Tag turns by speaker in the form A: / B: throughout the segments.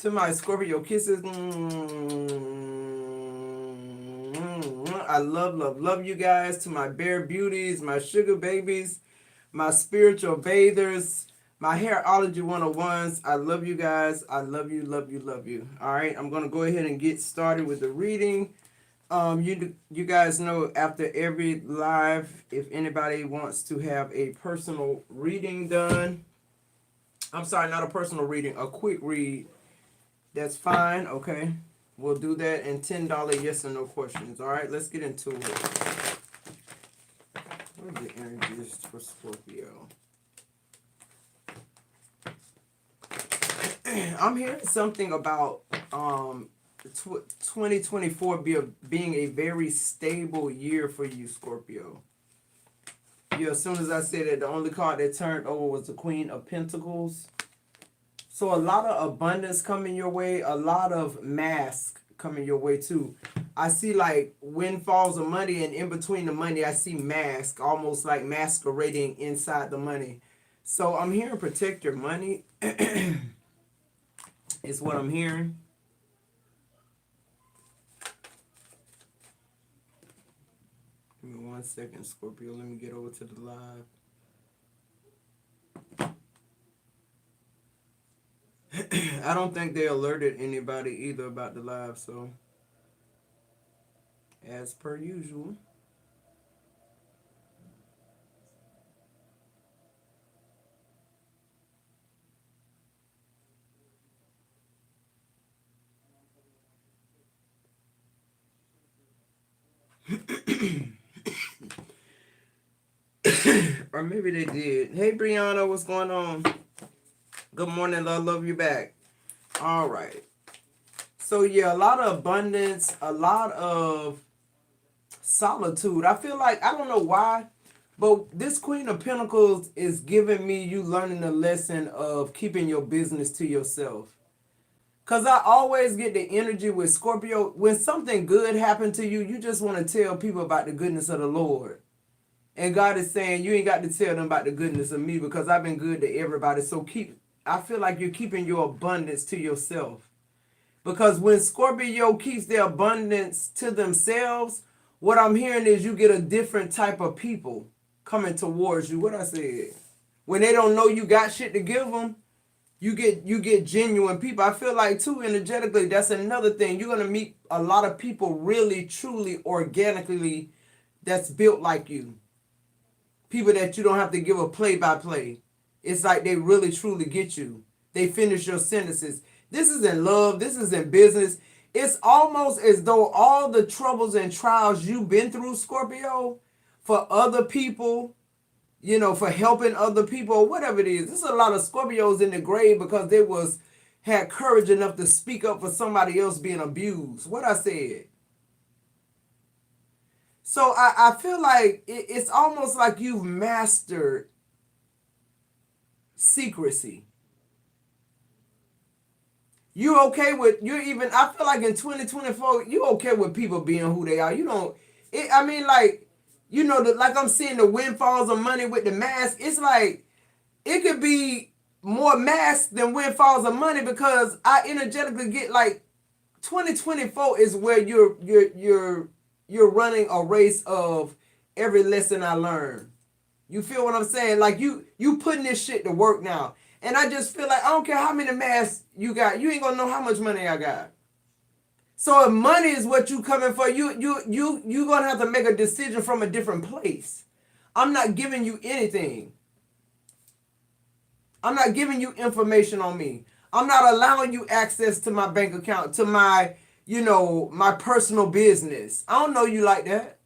A: To my Scorpio kisses, I love you guys. To my bear beauties, my sugar babies, my spiritual bathers, my hairology 101s. I love you guys. I love you, love you, love you. All right, I'm gonna go ahead and get started with the reading. You guys know after every live, if anybody wants to have a personal reading done, I'm sorry, not a personal reading, a quick read. That's fine. Okay, we'll do that. And $10 yes or no questions. All right, let's get into it. What are the energies for Scorpio? I'm hearing something about 2024 being a very stable year for you, Scorpio. Yeah, as soon as I said it, the only card that turned over was the Queen of Pentacles. So a lot of abundance coming your way, a lot of mask coming your way too. I see like windfalls of money, and in between the money, I see mask, almost like masquerading inside the money. So I'm hearing protect your money is what I'm hearing. Give me 1 second, Scorpio. Let me get over to the live. I don't think they alerted anybody either about the live, so as per usual. Or maybe they did. Hey, Brianna, what's going on? Good morning, love you back. All right. So, yeah, a lot of abundance, a lot of solitude. I feel like, I don't know why, but this Queen of Pentacles is giving me you learning the lesson of keeping your business to yourself. Because I always get the energy with Scorpio. When something good happened to you, you just want to tell people about the goodness of the Lord. And God is saying, you ain't got to tell them about the goodness of me because I've been good to everybody. So I feel like you're keeping your abundance to yourself. Because when Scorpio keeps their abundance to themselves, what I'm hearing is you get a different type of people coming towards you. What I said. When they don't know you got shit to give them, you get genuine people. I feel like too energetically, that's another thing. You're gonna meet a lot of people really, truly, organically that's built like you. People that you don't have to give a play-by-play. It's like they really, truly get you. They finish your sentences. This is in love. This is in business. It's almost as though all the troubles and trials you've been through, Scorpio, for other people, for helping other people or whatever it is. There's a lot of Scorpios in the grave because they had courage enough to speak up for somebody else being abused. What I said. So I feel like it's almost like you've mastered secrecy. You're okay with, I feel like in 2024, you're okay with people being who they are. You don't, like I'm seeing the windfalls of money with the mask. It's like, it could be more mask than windfalls of money because I energetically get like 2024 is where you're running a race of every lesson I learned. You feel what I'm saying? Like you putting this shit to work now. And I just feel like I don't care how many masks you got, you ain't gonna know how much money I got. So if money is what you coming for, you gonna have to make a decision from a different place. I'm not giving you anything. I'm not giving you information on me. I'm not allowing you access to my bank account, to my, my personal business. I don't know you like that.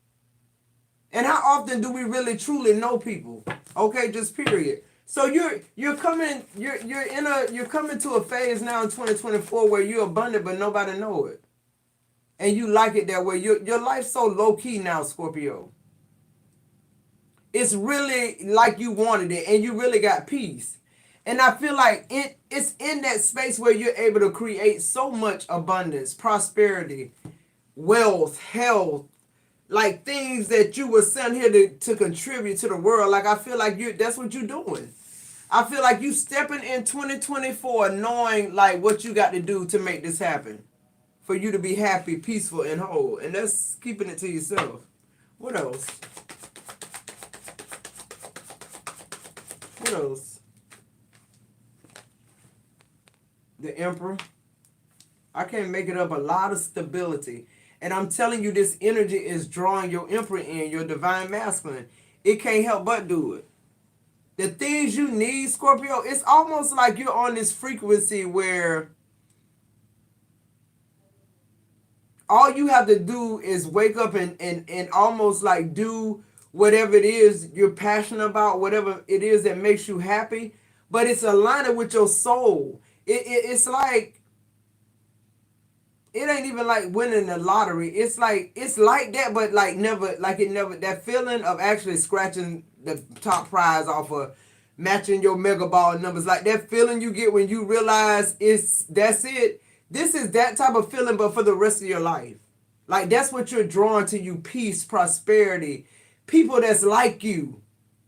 A: And how often do we really truly know people? Okay, just period. So you're coming to a phase now in 2024 where you're abundant but nobody know it. And you like it that way. Your life's so low key now, Scorpio. It's really like you wanted it and you really got peace. And I feel like it's in that space where you're able to create so much abundance, prosperity, wealth, health, like things that you were sent here to contribute to the world. Like I feel like that's what you're doing. I feel like you stepping in 2024 knowing like what you got to do to make this happen. For you to be happy, peaceful, and whole. And that's keeping it to yourself. What else? What else? The Emperor. I can't make it up. A lot of stability. And I'm telling you, this energy is drawing your Emperor in, your divine masculine. It can't help but do it. The things you need, Scorpio, it's almost like you're on this frequency where all you have to do is wake up and almost like do whatever it is you're passionate about, whatever it is that makes you happy, but it's aligning with your soul. It's like, it ain't even like winning the lottery. It's like that, but like never, like it never, that feeling of actually scratching the top prize off of matching your mega ball numbers, like that feeling you get when you realize that's it. This is that type of feeling, but for the rest of your life. Like that's what you're drawn to you, peace, prosperity, people that's like you,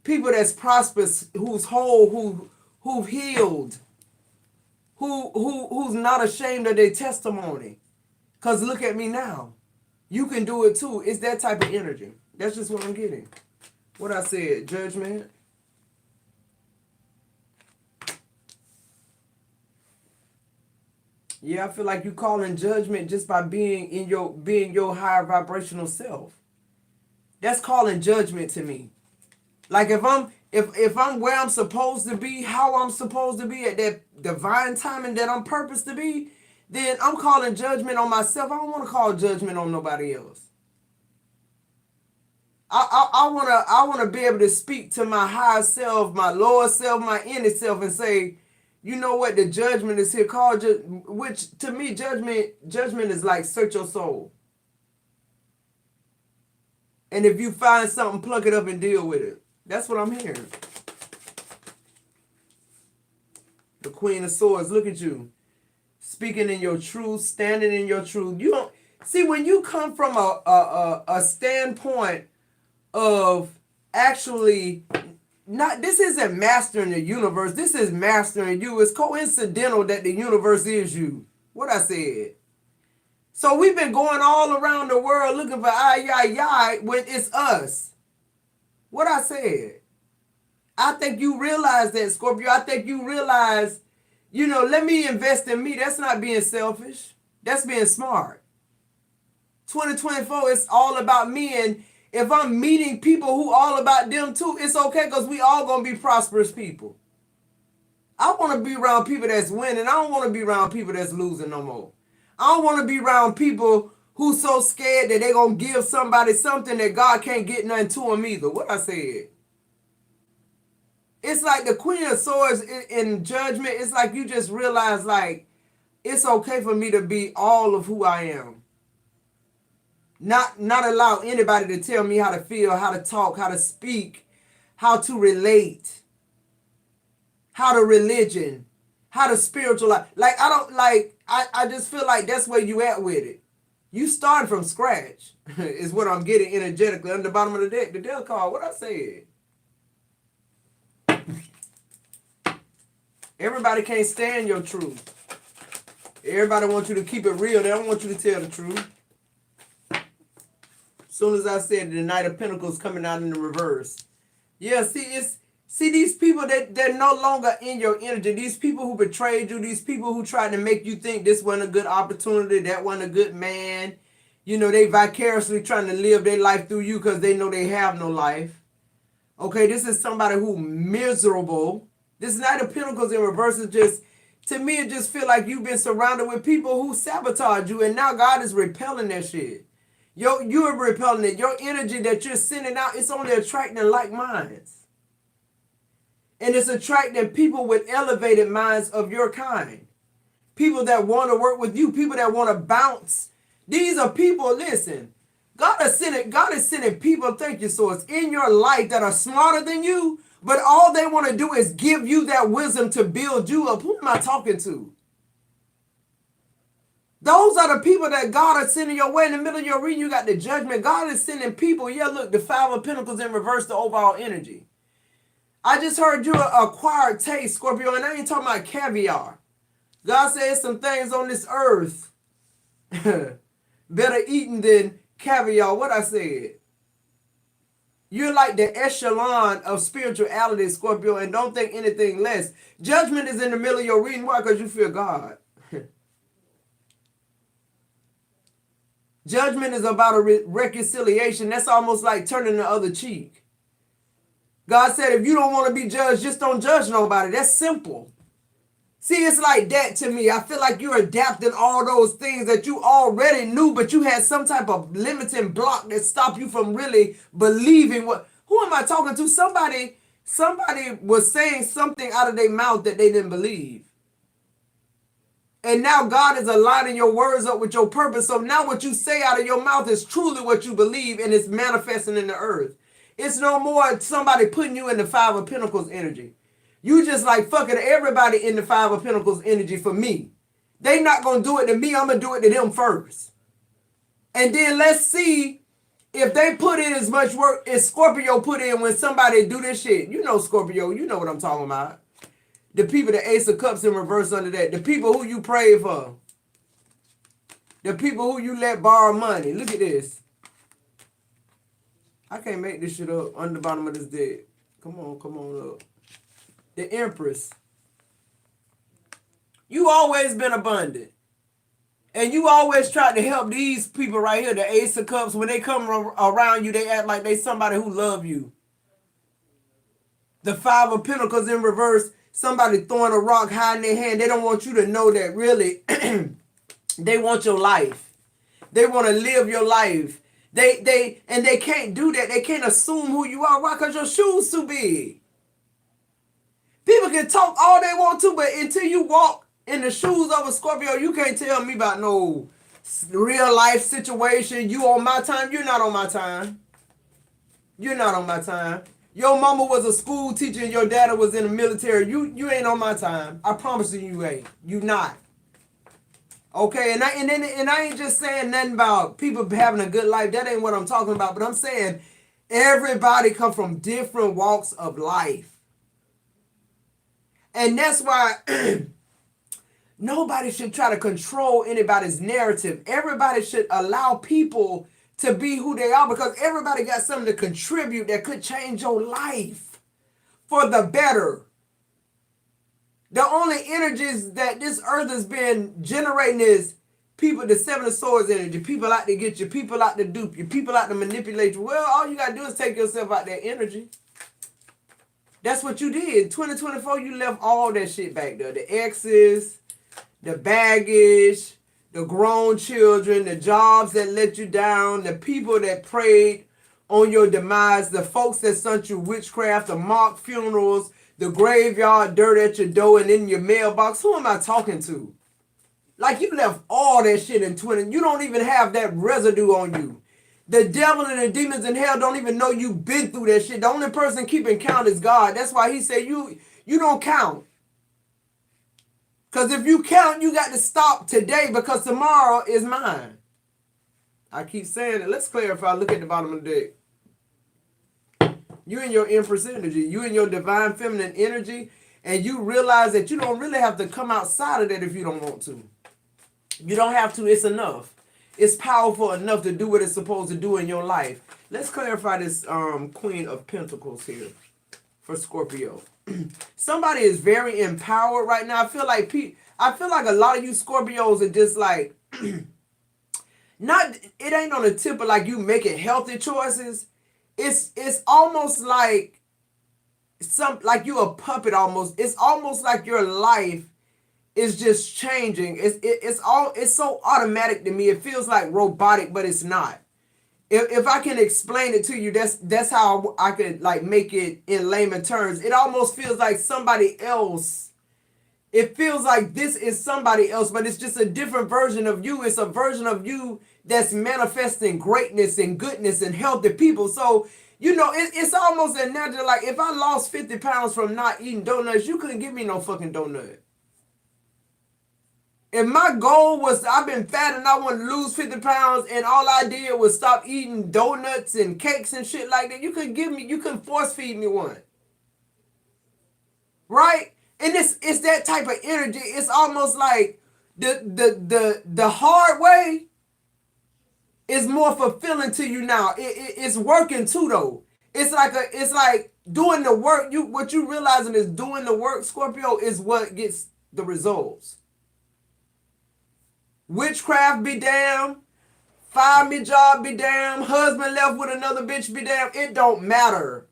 A: people that's prosperous, who's whole, who've healed, who's not ashamed of their testimony. Cause look at me now. You can do it too. It's that type of energy. That's just what I'm getting. What I said, judgment. Yeah, I feel like you calling judgment just by being your higher vibrational self. That's calling judgment to me. Like if I'm where I'm supposed to be, how I'm supposed to be at that divine timing that I'm purposed to be, then I'm calling judgment on myself. I don't want to call judgment on nobody else. I wanna be able to speak to my higher self, my lower self, my inner self, and say, you know what, the judgment is here. Which to me, judgment is like search your soul. And if you find something, pluck it up and deal with it. That's what I'm hearing. The Queen of Swords, look at you. Speaking in your truth, standing in your truth. You don't see when you come from a standpoint of actually not, this isn't mastering the universe. This is mastering you. It's coincidental that the universe is you. What I said. So we've been going all around the world looking for ay when it's us. What I said. I think you realize that, Scorpio. I think you realize, let me invest in me. That's not being selfish. That's being smart. 2024 is all about me, and if I'm meeting people who all about them too, it's okay because we all going to be prosperous people. I want to be around people that's winning. I don't want to be around people that's losing no more. I don't want to be around people who so scared that they're going to give somebody something that God can't get nothing to them either. What I said. It's like the Queen of Swords in judgment. It's like you just realize like it's okay for me to be all of who I am. Not allow anybody to tell me how to feel, how to talk, how to speak, how to relate, how to religion, how to spiritual life. Like I just feel like that's where you at with it. You starting from scratch is what I'm getting energetically. On the bottom of the deck, the deck card, what I said. Everybody can't stand your truth. Everybody wants you to keep it real. They don't want you to tell the truth. Soon as I said the Knight of Pentacles coming out in the reverse. Yeah, see these people that they're no longer in your energy. These people who betrayed you, these people who tried to make you think this wasn't a good opportunity, that wasn't a good man. They vicariously trying to live their life through you because they know they have no life. Okay, this is somebody who miserable. This Knight of Pentacles in reverse is just, to me, it just feel like you've been surrounded with people who sabotage you, and now God is repelling that shit. You're repelling it. Your energy that you're sending out, it's only attracting like minds. And it's attracting people with elevated minds of your kind. People that want to work with you. People that want to bounce. These are people, listen. God is sending people, thank you, Source, in your life that are smarter than you, but all they want to do is give you that wisdom to build you up. Who am I talking to? Those are the people that God is sending your way. In the middle of your reading, you got the judgment. God is sending people. Yeah, look, the Five of Pentacles in reverse, the overall energy. I just heard you acquired taste, Scorpio, and I ain't talking about caviar. God says some things on this earth better eating than caviar. What I said. You're like the echelon of spirituality, Scorpio, and don't think anything less. Judgment is in the middle of your reading. Why? Because you fear God. Judgment is about a reconciliation. That's almost like turning the other cheek. God said, if you don't want to be judged, just don't judge nobody. That's simple. See, it's like that to me. I feel like you're adapting all those things that you already knew, but you had some type of limiting block that stopped you from really believing what. Who am I talking to? Somebody was saying something out of their mouth that they didn't believe. And now God is aligning your words up with your purpose. So now what you say out of your mouth is truly what you believe, and it's manifesting in the earth. It's no more somebody putting you in the Five of Pentacles energy. You just like, fuck it, everybody in the Five of Pentacles energy for me. They not going to do it to me. I'm going to do it to them first. And then let's see if they put in as much work as Scorpio put in when somebody do this shit. You know Scorpio, you know what I'm talking about. The people, the Ace of Cups in reverse under that. The people who you pray for. The people who you let borrow money. Look at this. I can't make this shit up on the bottom of this deck. Come on up. The Empress. You always been abundant. And you always try to help these people right here, the Ace of Cups. When they come around you, they act like they somebody who love you. The Five of Pentacles in reverse. Somebody throwing a rock high in their hand. They don't want you to know that really they want your life. They want to live your life. They can't do that. They can't assume who you are. Why? Because your shoes too big. People can talk all they want to, but until you walk in the shoes of a Scorpio, you can't tell me about no real life situation. You on my time. You're not on my time. You're not on my time. Your mama was a school teacher and your daddy was in the military. You ain't on my time. I promise you ain't. You not. Okay, and I ain't just saying nothing about people having a good life. That ain't what I'm talking about. But I'm saying everybody come from different walks of life. And that's why nobody should try to control anybody's narrative. Everybody should allow people to be who they are, because everybody got something to contribute that could change your life for the better. The only energies that this earth has been generating is people, the Seven of Swords energy. People out to get you. People out to dupe you. People out to manipulate you. Well, all you got to do is take yourself out that energy. That's what you did. 2024, you left all that shit back there. The exes, the baggage, the grown children, the jobs that let you down, the people that prayed on your demise, the folks that sent you witchcraft, the mock funerals, the graveyard dirt at your door and in your mailbox. Who am I talking to? Like, you left all that shit in 20. You don't even have that residue on you. The devil and the demons in hell don't even know you've been through that shit. The only person keeping count is God. That's why he said you don't count. Because if you count, you got to stop today, because tomorrow is mine. I keep saying it. Let's clarify. Look at the bottom of the deck. You in your Empress energy. You in your divine feminine energy. And you realize that you don't really have to come outside of that if you don't want to. You don't have to. It's enough. It's powerful enough to do what it's supposed to do in your life. Let's clarify this Queen of Pentacles here for Scorpio. Somebody is very empowered right now. I feel like a lot of you Scorpios are just like it ain't on the tip of like you making healthy choices. It's almost like like you a puppet almost. It's almost like your life is just changing. It's so automatic to me. It feels like robotic, but it's not. If I can explain it to you, that's how I could like make it in layman terms. It almost feels like somebody else. It feels like this is somebody else, but it's just a different version of you. It's a version of you that's manifesting greatness and goodness and healthy people. So, you know, it's almost a natural, like if I lost 50 pounds from not eating donuts, you couldn't give me no fucking donut. If my goal was I've been fat and I want to lose 50 pounds and all I did was stop eating donuts and cakes and shit like that, you couldn't force feed me one. right? And it's that type of energy. It's almost like the hard way is more fulfilling to you now. It's working too though. It's like doing the work. What you realizing is doing the work, Scorpio, is what gets the results. Witchcraft be damned, find me job be damned, husband left with another bitch be damned. It don't matter.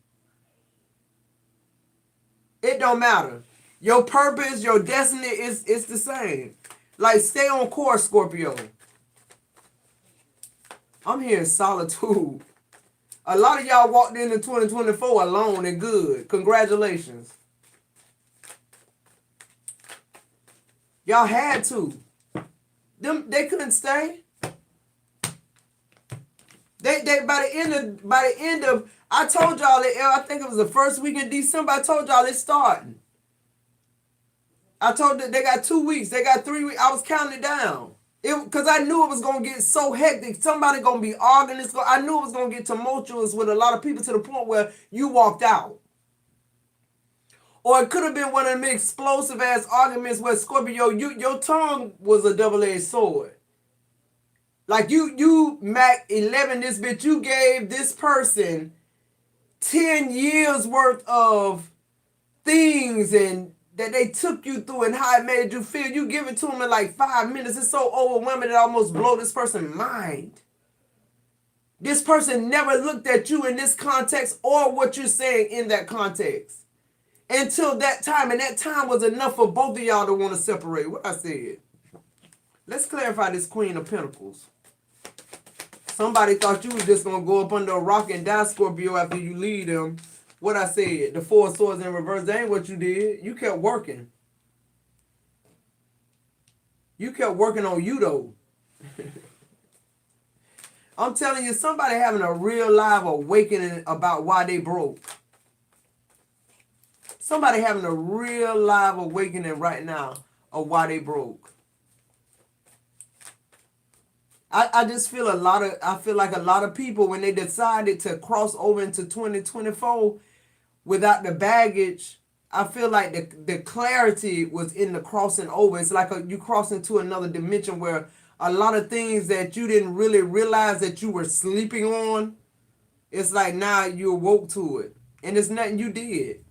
A: It don't matter. Your purpose, your destiny is the same. Like stay on course, Scorpio. I'm hearing solitude. A lot of y'all walked into 2024 alone and good. Congratulations. Y'all had to. They couldn't stay. They by the end of I told y'all I think it was the first week in December. I told y'all it's starting. I told them they got 2 weeks. They got 3 weeks. I was counting it down. Because I knew it was going to get so hectic. Somebody going to be arguing. I knew it was going to get tumultuous with a lot of people to the point where you walked out. Or it could have been one of them explosive ass arguments where Scorpio, your tongue was a double-edged sword. Like you Mack11, this bitch, you gave this person 10 years worth of things and that they took you through and how it made you feel. You give it to them in like 5 minutes. It's so overwhelming it almost blow this person's mind. This person never looked at you in this context or what you're saying in that context. Until that time. And that time was enough for both of y'all to want to separate. What I said. Let's clarify this Queen of Pentacles. Somebody thought you was just going to go up under a rock and die, Scorpio, after you leave them. What I said, the 4 of Swords in reverse, that ain't what you did. You kept working. You kept working on you, though. I'm telling you, somebody having a real live awakening about why they broke. Somebody having a real live awakening right now of why they broke. I just feel I feel like a lot of people, when they decided to cross over into 2024 without the baggage, I feel like the clarity was in the crossing over. It's like you cross into another dimension where a lot of things that you didn't really realize that you were sleeping on, it's like now you awoke to it. And it's nothing you did.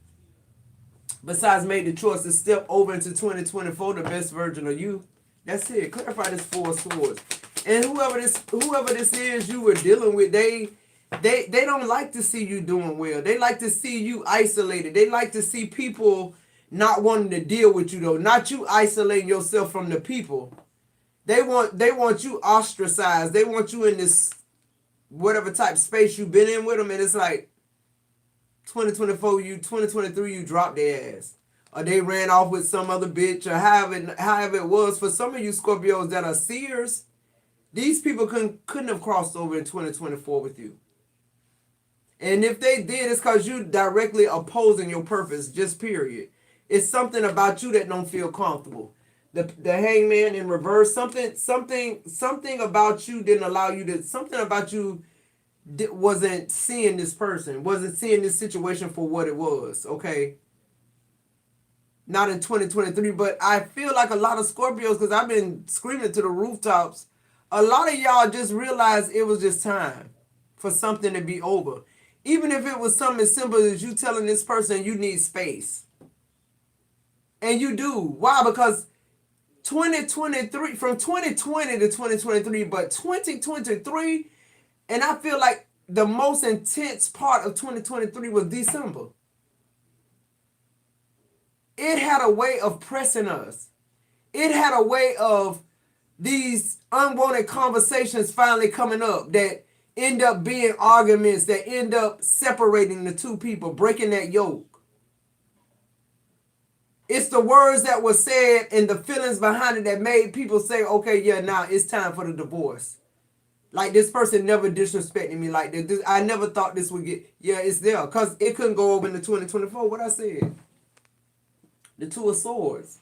A: Besides made the choice to step over into 2024, the best version of you. That's it. Clarify this 4 of Swords. And whoever this is you were dealing with, they don't like to see you doing well. They like to see you isolated. They like to see people not wanting to deal with you though. Not you isolating yourself from the people. They want you ostracized. They want you in this whatever type space you've been in with them, and it's like 2023 you dropped their ass. Or they ran off with some other bitch, or however it was. For some of you Scorpios that are seers, these people couldn't have crossed over in 2024 with you. And if they did, it's because you directly opposing your purpose, just period. It's something about you that don't feel comfortable. The Hangman in reverse, something about you didn't allow you to, something about you wasn't seeing this person, wasn't seeing this situation for what it was, okay? Not in 2023, but I feel like a lot of Scorpios, because I've been screaming to the rooftops, a lot of y'all just realized it was just time for something to be over. Even if it was something as simple as you telling this person you need space. And you do. Why? Because 2023, from 2020 to 2023, but 2023, and I feel like the most intense part of 2023 was December. It had a way of pressing us. It had a way of these unwanted conversations finally coming up that end up being arguments, that end up separating the two people, breaking that yoke. It's the words that were said and the feelings behind it that made people say, okay, yeah, now it's time for the divorce. Like, this person never disrespected me like this. I never thought this would get, yeah, it's there. Because it couldn't go over into 2024, what I said. The 2 of Swords.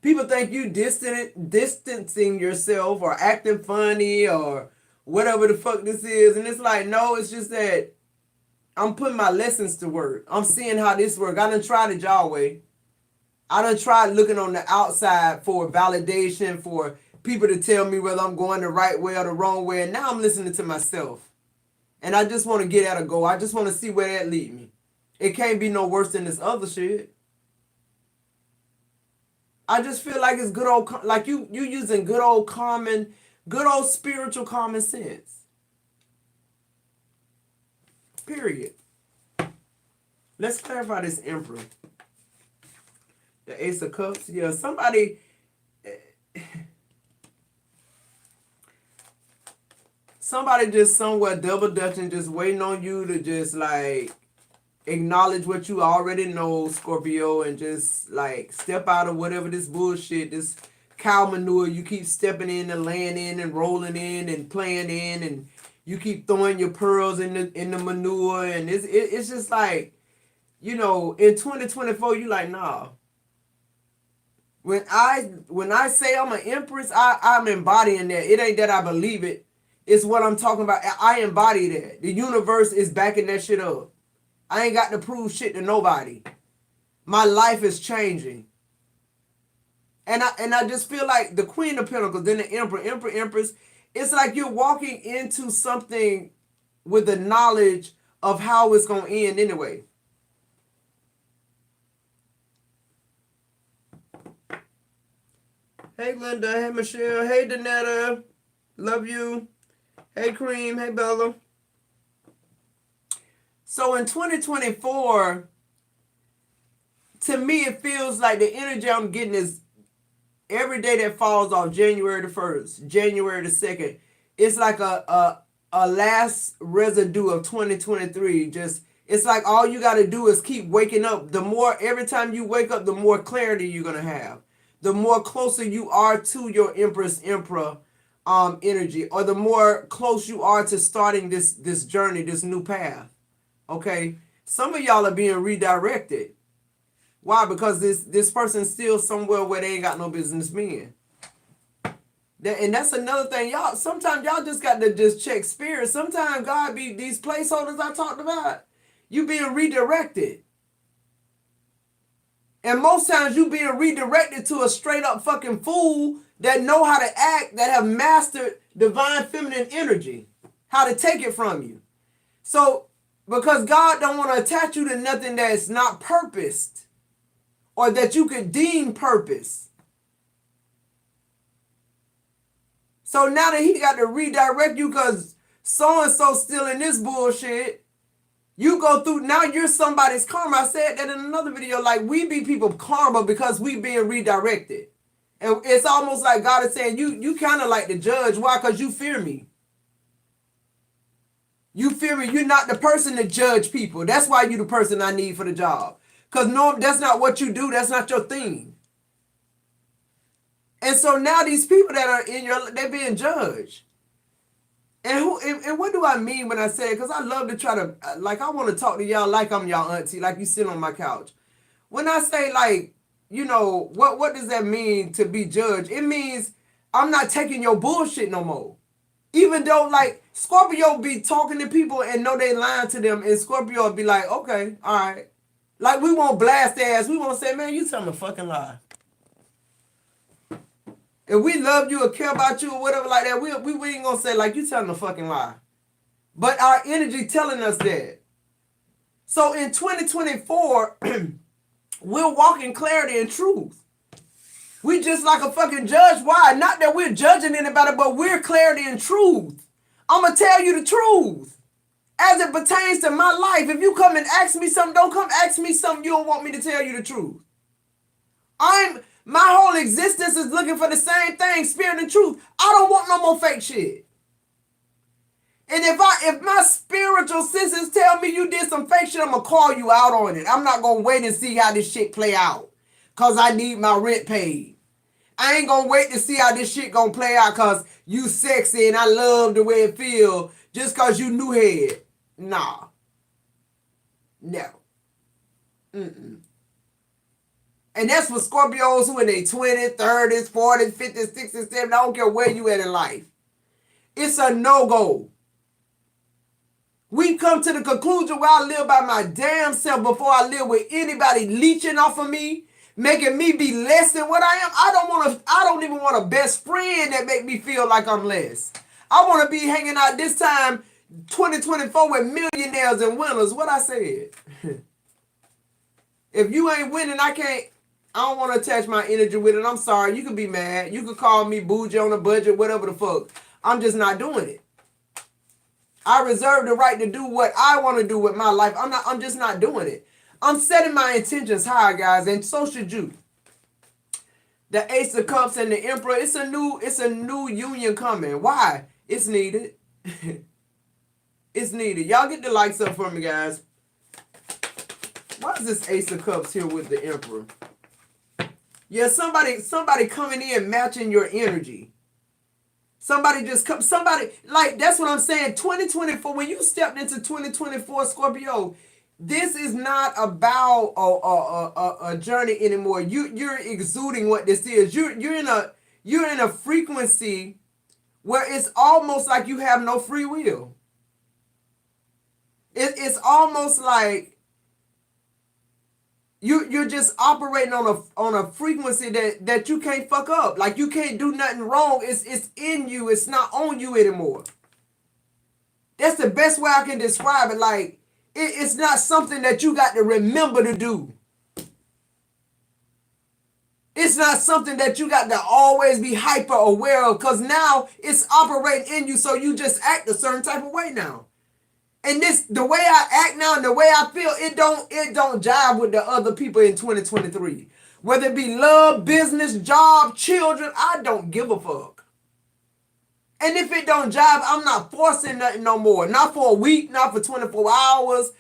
A: People think you distancing yourself or acting funny or whatever the fuck this is. And it's like, no, it's just that I'm putting my lessons to work. I'm seeing how this works. I done tried it y'all way. I done tried looking on the outside for validation, for people to tell me whether I'm going the right way or the wrong way. And now I'm listening to myself. And I just want to get at a go. I just want to see where that lead me. It can't be no worse than this other shit. I just feel like it's good old, like you using good old spiritual common sense. Period. Let's clarify this Emperor. The Ace of Cups. Yeah, somebody just somewhere double dutching, just waiting on you to just like acknowledge what you already know, Scorpio, and just like step out of whatever this bullshit, this cow manure you keep stepping in and laying in and rolling in and playing in, and you keep throwing your pearls in the manure, and it's just like, you know, in 2024 you like, nah. When I say I'm an Empress, I'm embodying that. It ain't that I believe it. It's what I'm talking about. I embody that. The universe is backing that shit up. I ain't got to prove shit to nobody. My life is changing. And I just feel like the Queen of Pentacles, then the Emperor, Empress, it's like you're walking into something with the knowledge of how it's going to end anyway. Hey, Linda. Hey, Michelle. Hey, Danetta. Love you. Hey, Cream. Hey, Bella. So in 2024, to me, it feels like the energy I'm getting is every day that falls off January the 1st, January the 2nd, it's like a last residue of 2023. Just, it's like all you got to do is keep waking up. The more, every time you wake up, the more clarity you're going to have. The more closer you are to your Empress, Emperor energy, or the more close you are to starting this journey, this new path. Okay? Some of y'all are being redirected. Why? Because this person's still somewhere where they ain't got no business being. And that's another thing. Y'all, sometimes y'all just got to just check spirit. Sometimes God be these placeholders I talked about. You being redirected. And most times you being redirected to a straight up fucking fool that know how to act, that have mastered divine feminine energy. How to take it from you. So, because God don't want to attach you to nothing that's not purposed. Or that you could deem purpose. So now that he got to redirect you because so-and-so still in this bullshit, you go through, now you're somebody's karma. I said that in another video, like we be people karma because we being redirected. And it's almost like God is saying, you kind of like the judge. Why? Because you fear me. You fear me. You're not the person to judge people. That's why you're the person I need for the job. Because no, that's not what you do. That's not your thing. And so now these people that are in they're being judged. And what do I mean when I say it? Because I love to try to, like, I want to talk to y'all like I'm y'all auntie, like you sit on my couch. When I say, like, you know, what does that mean to be judged? It means I'm not taking your bullshit no more. Even though, like, Scorpio be talking to people and know they lying to them, and Scorpio will be like, okay, all right. Like, we won't blast their ass. We won't say, man, you telling a fucking lie. If we love you or care about you or whatever like that, we ain't going to say, like, you telling a fucking lie. But our energy telling us that. So in 2024, we're walking clarity and truth. We just like a fucking judge. Why? Not that we're judging anybody, but we're clarity and truth. I'm going to tell you the truth. As it pertains to my life, if you come and ask me something, don't come ask me something you don't want me to tell you the truth. My whole existence is looking for the same thing, spirit and truth. I don't want no more fake shit. And if my spiritual senses tell me you did some fake shit, I'm going to call you out on it. I'm not going to wait and see how this shit play out because I need my rent paid. I ain't going to wait to see how this shit going to play out because you sexy and I love the way it feel just because you new head. Nah. No. Mm-mm. And that's for Scorpios who in their 20s, 30s, 40s, 50s, 60s, 70s. I don't care where you at in life. It's a no-go. We come to the conclusion where I live by my damn self before I live with anybody leeching off of me, making me be less than what I am. I don't even want a best friend that make me feel like I'm less. I want to be hanging out this time 2024 with millionaires and winners. What I said. If you ain't winning, I don't want to attach my energy with it. I'm sorry. You can be mad. You can call me bougie on a budget, whatever the fuck. I'm just not doing it. I reserve the right to do what I want to do with my life. I'm just not doing it. I'm setting my intentions high, guys, and so should you. The Ace of Cups and the Emperor, it's a new union coming. Why? It's needed. It's needed. Y'all get the likes up for me, guys. Why is this Ace of Cups here with the Emperor? Yeah, somebody coming in matching your energy. Somebody like, that's what I'm saying. 2024, when you stepped into 2024, Scorpio, this is not about a journey anymore. You're exuding what this is. You're in a frequency where it's almost like you have no free will. It's almost like you're just operating on a frequency that you can't fuck up. Like, you can't do nothing wrong. It's in you. It's not on you anymore. That's the best way I can describe it. Like, it's not something that you got to remember to do. It's not something that you got to always be hyper aware of, because now it's operating in you, so you just act a certain type of way now. And the way I act now and the way I feel, it don't jive with the other people in 2023. Whether it be love, business, job, children, I don't give a fuck. And if it don't jive, I'm not forcing nothing no more. Not for a week, not for 24 hours.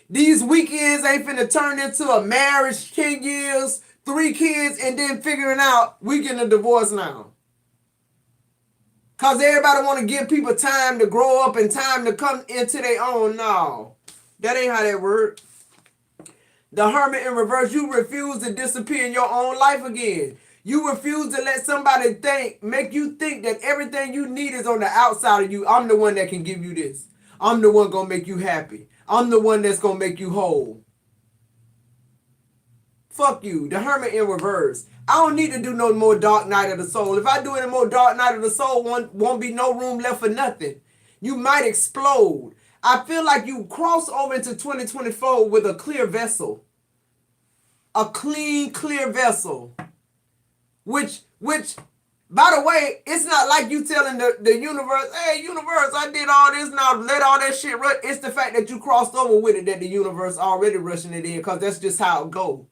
A: These weekends ain't finna turn into a marriage, 10 years, 3 kids, and then figuring out we getting a divorce now. Because everybody want to give people time to grow up and time to come into their own. No, that ain't how that works. The Hermit in reverse, you refuse to disappear in your own life again. You refuse to let somebody make you think that everything you need is on the outside of you. I'm the one that can give you this. I'm the one going to make you happy. I'm the one that's going to make you whole. Fuck you. The Hermit in reverse. I don't need to do no more Dark Night of the Soul. If I do any more Dark Night of the Soul, won't be no room left for nothing. You might explode. I feel like you cross over into 2024 with a clear vessel. A clean, clear vessel. Which, by the way, it's not like you telling the universe, hey, universe, I did all this, now let all that shit run. It's the fact that you crossed over with it that the universe already rushing it in, because that's just how it goes.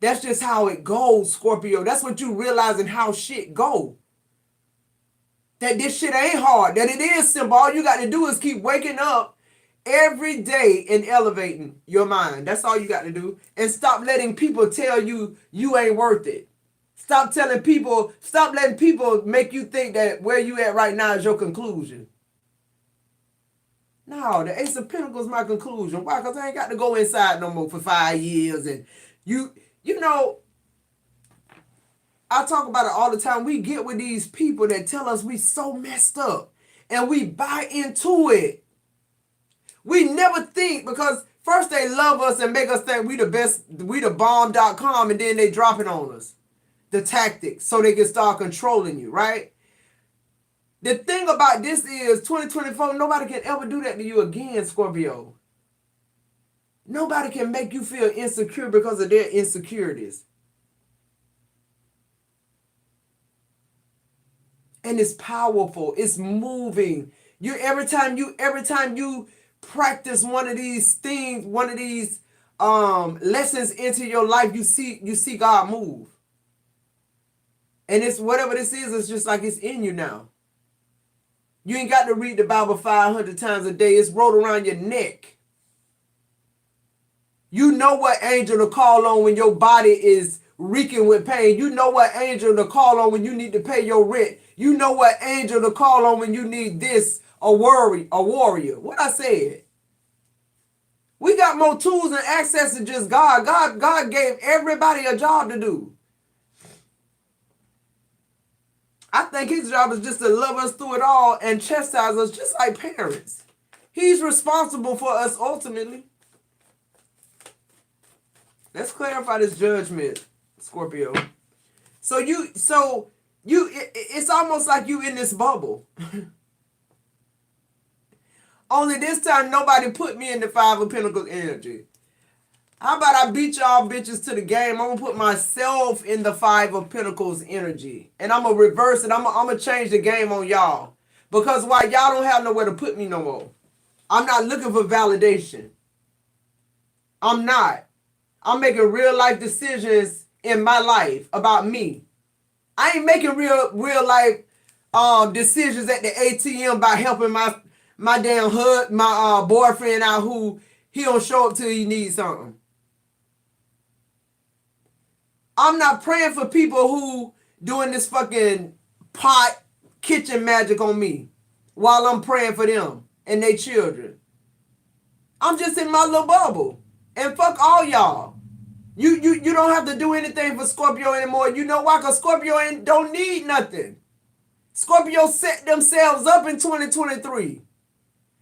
A: That's just how it goes, Scorpio. That's what you realizing how shit go. That this shit ain't hard. That it is simple. All you got to do is keep waking up every day and elevating your mind. That's all you got to do. And stop letting people tell you you ain't worth it. Stop letting people make you think that where you at right now is your conclusion. No, the Ace of Pentacles is my conclusion. Why? Because I ain't got to go inside no more for 5 years. And you know, I talk about it all the time. We get with these people that tell us we so messed up, and we buy into it. We never think, because first they love us and make us think we the best, we the bomb.com, and then they drop it on us. The tactics, so they can start controlling you, right? The thing about this is 2024, nobody can ever do that to you again, Scorpio. Nobody can make you feel insecure because of their insecurities. And it's powerful. It's moving. Every time you practice one of these things, one of these lessons into your life, you see God move. And it's whatever this is, it's just like it's in you now. You ain't got to read the Bible 500 times a day. It's rolled around your neck. You know what angel to call on when your body is reeking with pain. You know what angel to call on when you need to pay your rent. You know what angel to call on when you need this, a warrior. What I said. We got more tools and access than just God. God gave everybody a job to do. I think his job is just to love us through it all and chastise us just like parents. He's responsible for us ultimately. Let's clarify this judgment, Scorpio. So it's almost like you in this bubble. Only this time nobody put me in the Five of Pentacles energy. How about I beat y'all bitches to the game? I'm going to put myself in the Five of Pentacles energy. And I'm going to reverse it. I'm going to change the game on y'all. Because why? Y'all don't have nowhere to put me no more. I'm not looking for validation. I'm not. I'm making real life decisions in my life about me. I ain't making real life decisions at the ATM by helping my damn my boyfriend out who he don't show up till he needs something. I'm not praying for people who doing this fucking pot kitchen magic on me while I'm praying for them and their children. I'm just in my little bubble. And fuck all y'all. You don't have to do anything for Scorpio anymore. You know why? Because Scorpio don't need nothing. Scorpio set themselves up in 2023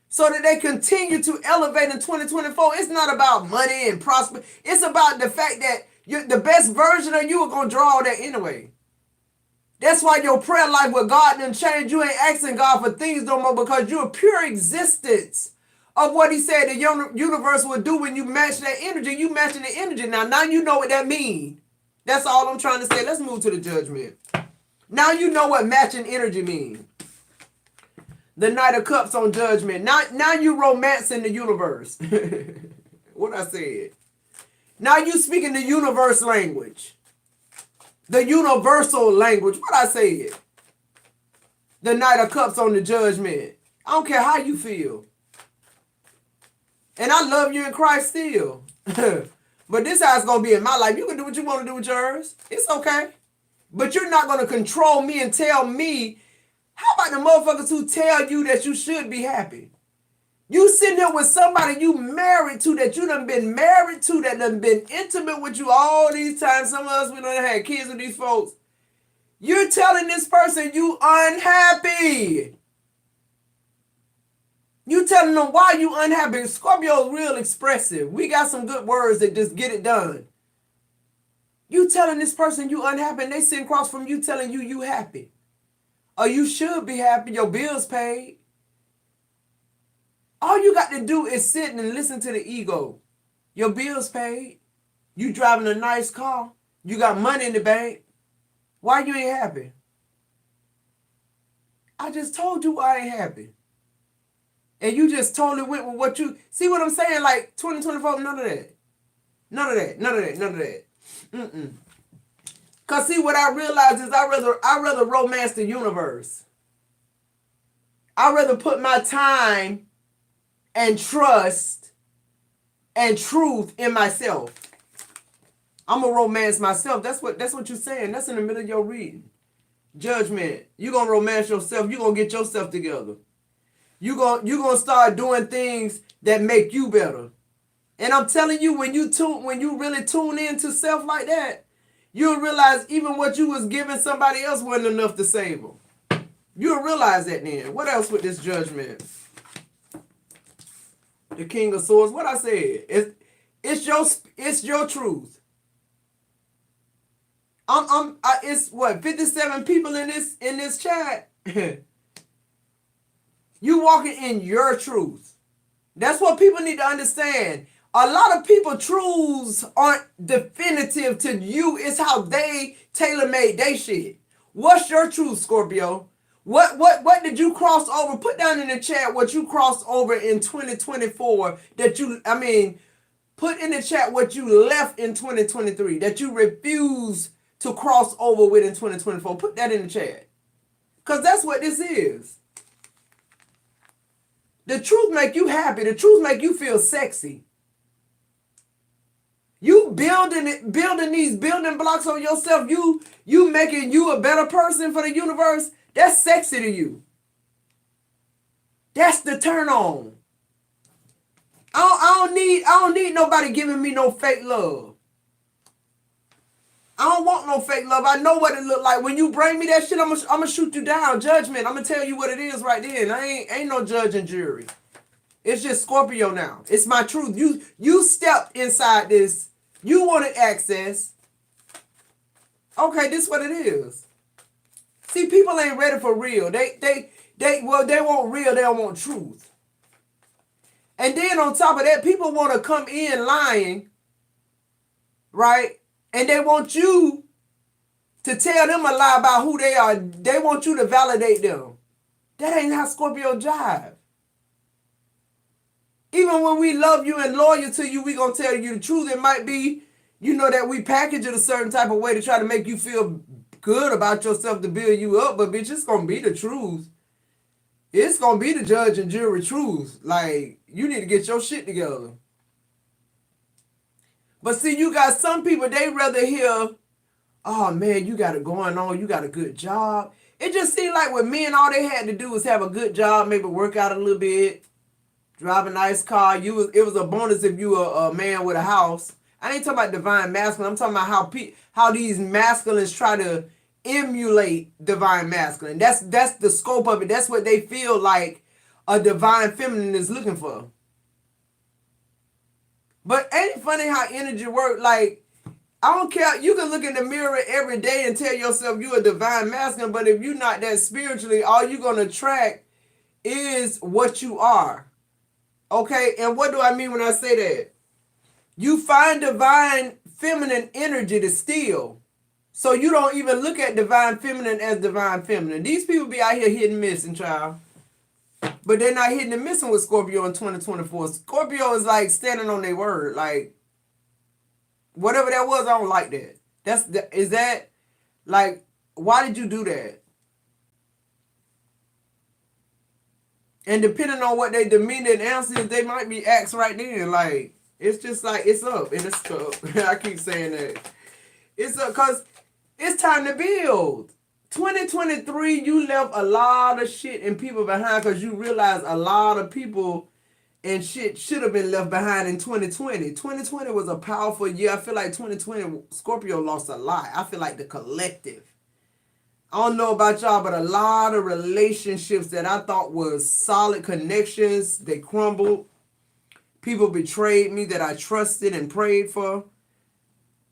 A: so that they continue to elevate in 2024. It's not about money and prosper. It's about the fact that the best version of you are going to draw that anyway. That's why your prayer life with God didn't change. You ain't asking God for things no more because you're a pure existence of what he said the universe will do when you match that energy. You matching the energy. Now you know what that means. That's all I'm trying to say. Let's move to the judgment. Now you know what matching energy means. The Knight of Cups on judgment. Now you romancing the universe. What I said. Now you speaking the universe language. The universal language. What I said. The Knight of Cups on the judgment. I don't care how you feel. And I love you in Christ still. But this how it's going to be in my life. You can do what you want to do with yours. It's okay. But you're not going to control me and tell me. How about the motherfuckers who tell you that you should be happy? You sitting there with somebody you married to, that you done been married to, that done been intimate with you all these times. Some of us, we done had kids with these folks. You're telling this person you unhappy. You telling them why you unhappy. Scorpio is real expressive. We got some good words that just get it done. You telling this person you unhappy and they sitting across from you telling you happy. Or you should be happy. Your bills paid. All you got to do is sit and listen to the ego. Your bills paid. You driving a nice car. You got money in the bank. Why you ain't happy? I just told you why I ain't happy. And you just totally went with what you... See what I'm saying? Like 2024, none of that. None of that. Because see, what I realized is I rather romance the universe. I rather put my time and trust and truth in myself. I'm going to romance myself. That's what you're saying. That's in the middle of your reading. Judgment. You're going to romance yourself. You're going to get yourself together. You're gonna start doing things that make you better. And I'm telling you, when you really tune into self like that, you'll realize even what you was giving somebody else wasn't enough to save them. You'll realize that then. What else with this judgment? The King of Swords. What I said. It's your truth. It's what, 57 people in this chat. You walking in your truth. That's what people need to understand. A lot of people truths aren't definitive to you. It's how they tailor-made their shit. What's your truth, Scorpio? What did you cross over? Put down in the chat what you crossed over in 2024 put in the chat what you left in 2023 that you refuse to cross over with in 2024. Put that in the chat. Because that's what this is. The truth make you happy. The truth make you feel sexy. You building these building blocks on yourself. You making you a better person for the universe. That's sexy to you. That's the turn on. I don't need nobody giving me no fake love. I don't want no fake love. I know what it look like. When you bring me that shit, I'm gonna shoot you down. Judgment. I'm gonna tell you what it is right then. I ain't no judge and jury. It's just Scorpio now. It's my truth. You stepped inside this. You wanted access. Okay, this is what it is. See, people ain't ready for real. They want real. They don't want truth. And then on top of that, people want to come in lying, right? And they want you to tell them a lie about who they are. They want you to validate them. That ain't how Scorpio jive. Even when we love you and loyal to you, we gonna tell you the truth. It might be, that we package it a certain type of way to try to make you feel good about yourself to build you up. But bitch, it's gonna be the truth. It's gonna be the judge and jury truth. Like, you need to get your shit together. But see, you got some people, they rather hear, oh man, you got it going on, you got a good job. It just seemed like with men, all they had to do was have a good job, maybe work out a little bit, drive a nice car. It was a bonus if you were a man with a house. I ain't talking about divine masculine. I'm talking about how these masculines try to emulate divine masculine. That's the scope of it. That's what they feel like a divine feminine is looking for. But ain't it funny how energy works? Like, I don't care. You can look in the mirror every day and tell yourself you're a divine masculine, but if you're not that spiritually, all you're going to attract is what you are. Okay? And what do I mean when I say that? You find divine feminine energy to steal. So you don't even look at divine feminine as divine feminine. These people be out here hitting and missing, child. But they're not hitting and missing with Scorpio in 2024. Scorpio is like standing on their word. Like, whatever that was, I don't like that. Is that, like, why did you do that? And depending on what they demeanor and answer is, they might be acts right then. Like, it's just like, it's up and it's up. I keep saying that. It's up because it's time to build. 2023, you left a lot of shit and people behind because you realize a lot of people and shit should have been left behind in 2020. 2020 was a powerful year. I feel like 2020, Scorpio lost a lot. I feel like the collective. I don't know about y'all, but a lot of relationships that I thought was solid connections, they crumbled. People betrayed me that I trusted and prayed for.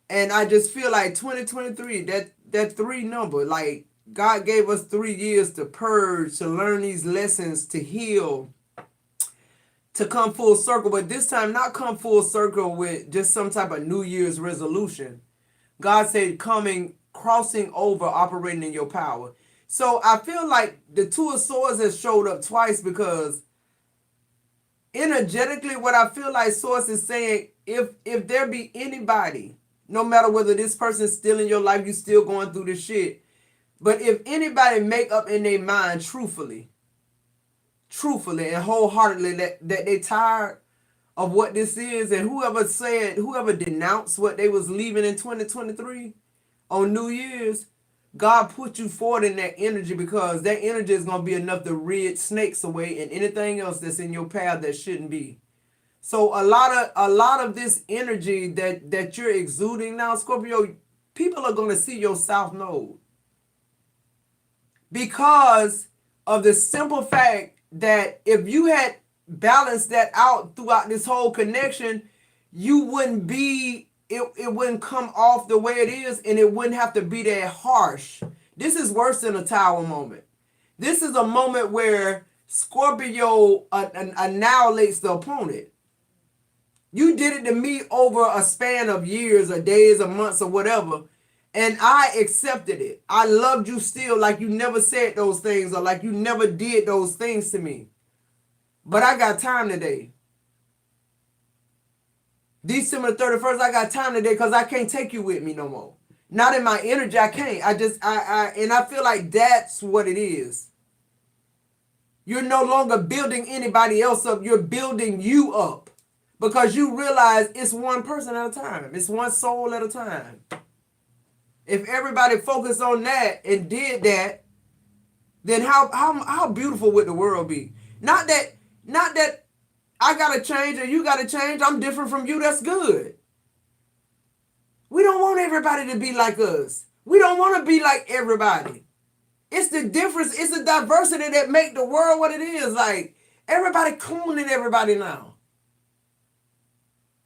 A: And I just feel like 2023, that 3 number, like, God gave us 3 years to purge, to learn these lessons, to heal, to come full circle. But this time, not come full circle with just some type of New Year's resolution. God said crossing over, operating in your power. So I feel like the Two of Swords has showed up twice because energetically, what I feel like Source is saying, if there be anybody, no matter whether this person's still in your life, you still going through this shit. But if anybody make up in their mind truthfully and wholeheartedly that they tired of what this is, and whoever denounced what they was leaving in 2023 on New Year's, God put you forward in that energy because that energy is going to be enough to rid snakes away and anything else that's in your path that shouldn't be. So a lot of this energy that you're exuding now, Scorpio, people are going to see your South Node. Because of the simple fact that if you had balanced that out throughout this whole connection, you wouldn't be, it wouldn't come off the way it is, and it wouldn't have to be that harsh. This is worse than a tower moment. This is a moment where Scorpio annihilates the opponent. You did it to me over a span of years or days or months or whatever, and I accepted it. I loved you still like you never said those things or like you never did those things to me. But I got time today. December 31st, I got time today because I can't take you with me no more. Not in my energy, I can't. And I feel like that's what it is. You're no longer building anybody else up. You're building you up because you realize it's one person at a time. It's one soul at a time. If everybody focused on that and did that, then how beautiful would the world be? Not that I gotta change or you gotta change. I'm different from you. That's good. We don't want everybody to be like us. We don't want to be like everybody. It's the difference. It's the diversity that make the world what it is. Like, everybody cloning everybody now.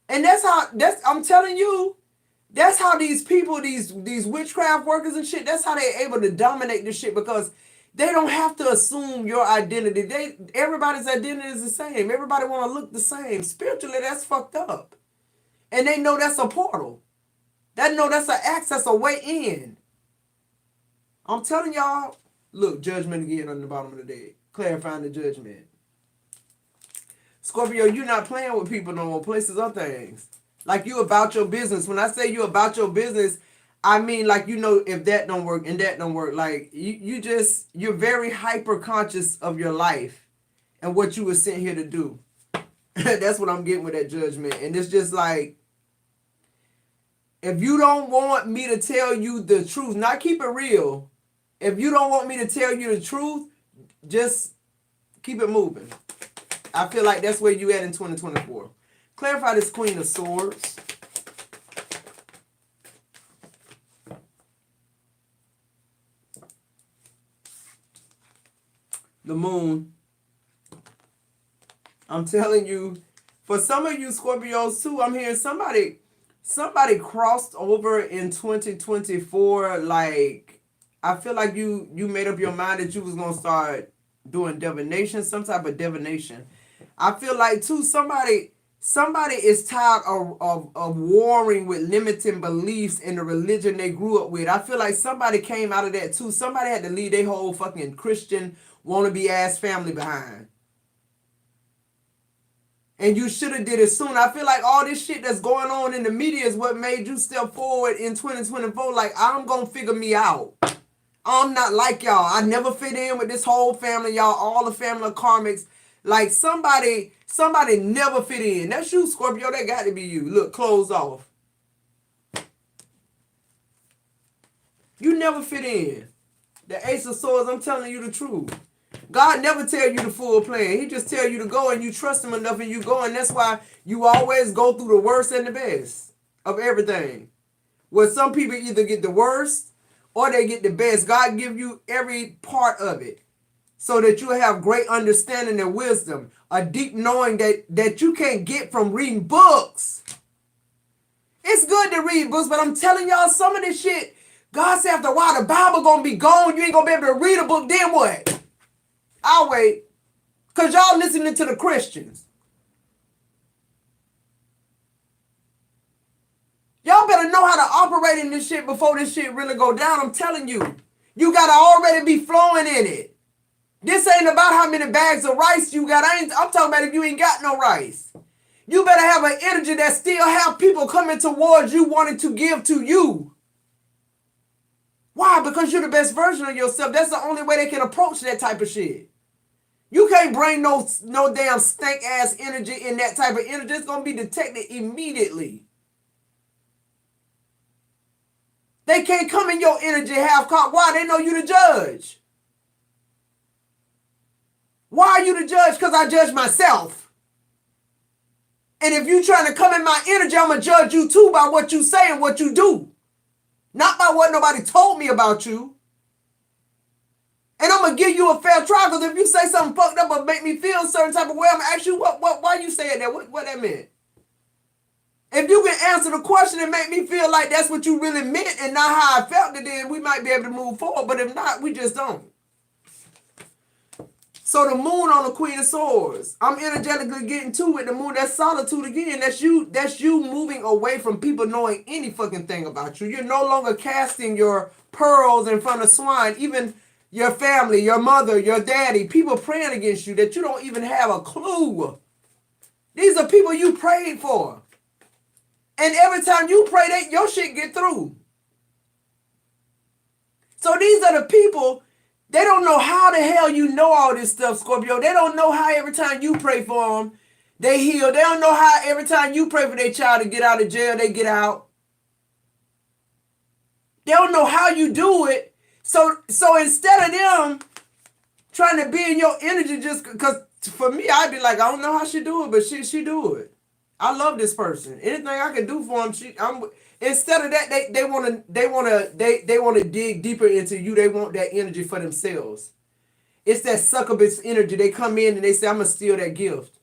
A: And I'm telling you, that's how these people, these witchcraft workers and shit, that's how they're able to dominate this shit, because they don't have to assume your identity. Everybody's identity is the same. Everybody want to look the same. Spiritually, that's fucked up. And they know that's a portal. They know that's an access, a way in. I'm telling y'all, look, judgment again on the bottom of the deck. Clarifying the judgment. Scorpio, you're not playing with people no more, places or things. Like, you about your business. When I say you about your business, I mean, like, you know, if that don't work and that don't work, like, you're very hyper conscious of your life and what you were sent here to do. That's what I'm getting with that judgment. And it's just like, if you don't want me to tell you the truth, not keep it real. If you don't want me to tell you the truth, just keep it moving. I feel like that's where you at in 2024. Clarify this Queen of Swords. The Moon. I'm telling you, for some of you Scorpios too, I'm hearing somebody crossed over in 2024. Like, I feel like you made up your mind that you was going to start doing divination, some type of divination. I feel like too, somebody is tired of warring with limiting beliefs in the religion they grew up with. I feel like somebody came out of that too. Somebody had to leave their whole fucking Christian wannabe ass family behind. And you should have did it soon. I feel like all this shit that's going on in the media is what made you step forward in 2024. Like, I'm going to figure me out. I'm not like y'all. I never fit in with this whole family, y'all. All the family of karmics. Like, somebody never fit in. That's you, Scorpio. That got to be you. Look, clothes off. You never fit in. The Ace of Swords, I'm telling you the truth. God never tell you the full plan. He just tell you to go, and you trust him enough and you go. And that's why you always go through the worst and the best of everything. Where some people either get the worst or they get the best. God give you every part of it so that you have great understanding and wisdom. A deep knowing that you can't get from reading books. It's good to read books, but I'm telling y'all, some of this shit, God said after a while the Bible gonna be gone. You ain't gonna be able to read a book. Then what? I'll wait. Because y'all listening to the Christians. Y'all better know how to operate in this shit before this shit really go down. I'm telling you. You got to already be flowing in it. This ain't about how many bags of rice you got. I'm talking about if you ain't got no rice. You better have an energy that still have people coming towards you wanting to give to you. Why? Because you're the best version of yourself. That's the only way they can approach that type of shit. You can't bring no damn stank ass energy in that type of energy. It's going to be detected immediately. They can't come in your energy half cocked. Why? They know you the judge. Why are you the judge? Because I judge myself. And if you trying to come in my energy, I'm going to judge you too by what you say and what you do. Not by what nobody told me about you. And I'm going to give you a fair trial, because if you say something fucked up or make me feel a certain type of way, I'm going to ask you why you saying that, what that meant. If you can answer the question and make me feel like that's what you really meant and not how I felt it, then we might be able to move forward. But if not, we just don't. So the Moon on the Queen of Swords. I'm energetically getting to it. The Moon, that's solitude again. That's you moving away from people knowing any fucking thing about you. You're no longer casting your pearls in front of swine. Even your family, your mother, your daddy, people praying against you that you don't even have a clue. These are people you prayed for. And every time you pray, your shit get through. So these are the people, they don't know how the hell you know all this stuff, Scorpio. They don't know how every time you pray for them, they heal. They don't know how every time you pray for their child to get out of jail, they get out. They don't know how you do it. So instead of them trying to be in your energy, just because for me, I'd be like, I don't know how she do it, but she do it. I love this person. Anything I can do for him, Instead of that, they want to dig deeper into you. They want that energy for themselves. It's that succubus energy. They come in and they say, I'm going to steal that gift.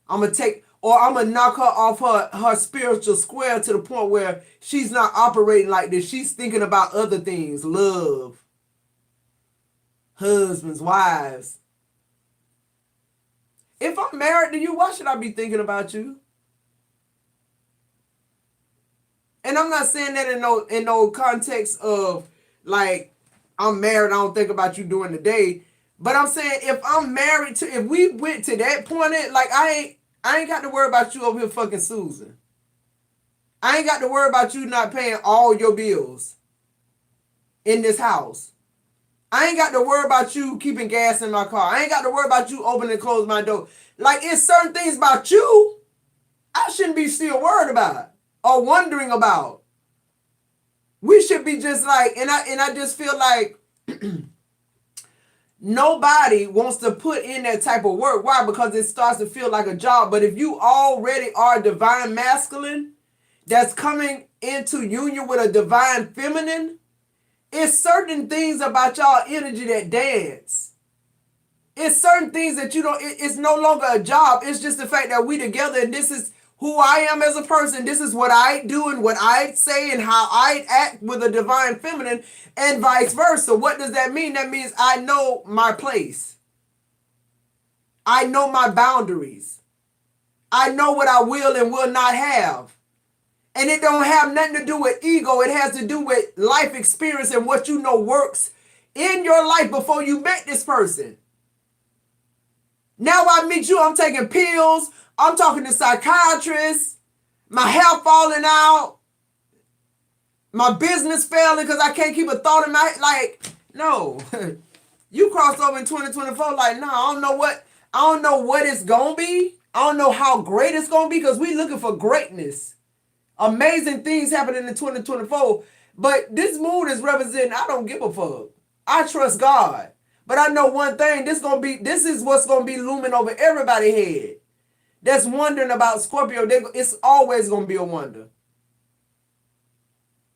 A: I'm going to take, or I'm going to knock her off her spiritual square to the point where she's not operating like this. She's thinking about other things, love, husbands, wives. If I'm married to you, why should I be thinking about you? And I'm not saying that in no context of like I'm married, I don't think about you during the day. But I'm saying if I'm married to, if we went to that point, like I ain't got to worry about you over here fucking Susan. I ain't got to worry about you not paying all your bills in this house. I ain't got to worry about you keeping gas in my car. I ain't got to worry about you opening and closing my door. Like, it's certain things about you I shouldn't be still worried about or wondering about. We should be just like, and I just feel like nobody wants to put in that type of work. Why? Because it starts to feel like a job. But if you already are divine masculine that's coming into union with a divine feminine, it's certain things about y'all energy that dance. It's certain things that you don't, it's no longer a job. It's just the fact that we together and this is who I am as a person. This is what I do and what I say and how I act with a divine feminine and vice versa. What does that mean? That means I know my place. I know my boundaries. I know what I will and will not have. And it don't have nothing to do with ego. It has to do with life experience and what you know works in your life before you met this person. Now I meet you, I'm taking pills. I'm talking to psychiatrists. My hair falling out. My business failing because I can't keep a thought in my head. Like, no. You crossed over in 2024 like, no, I don't know what it's going to be. I don't know how great it's going to be because we looking for greatness. Amazing things happening in 2024. But this moon is representing, I don't give a fuck. I trust God. But I know one thing, this is what's going to be looming over everybody's head. That's wondering about Scorpio. It's always going to be a wonder.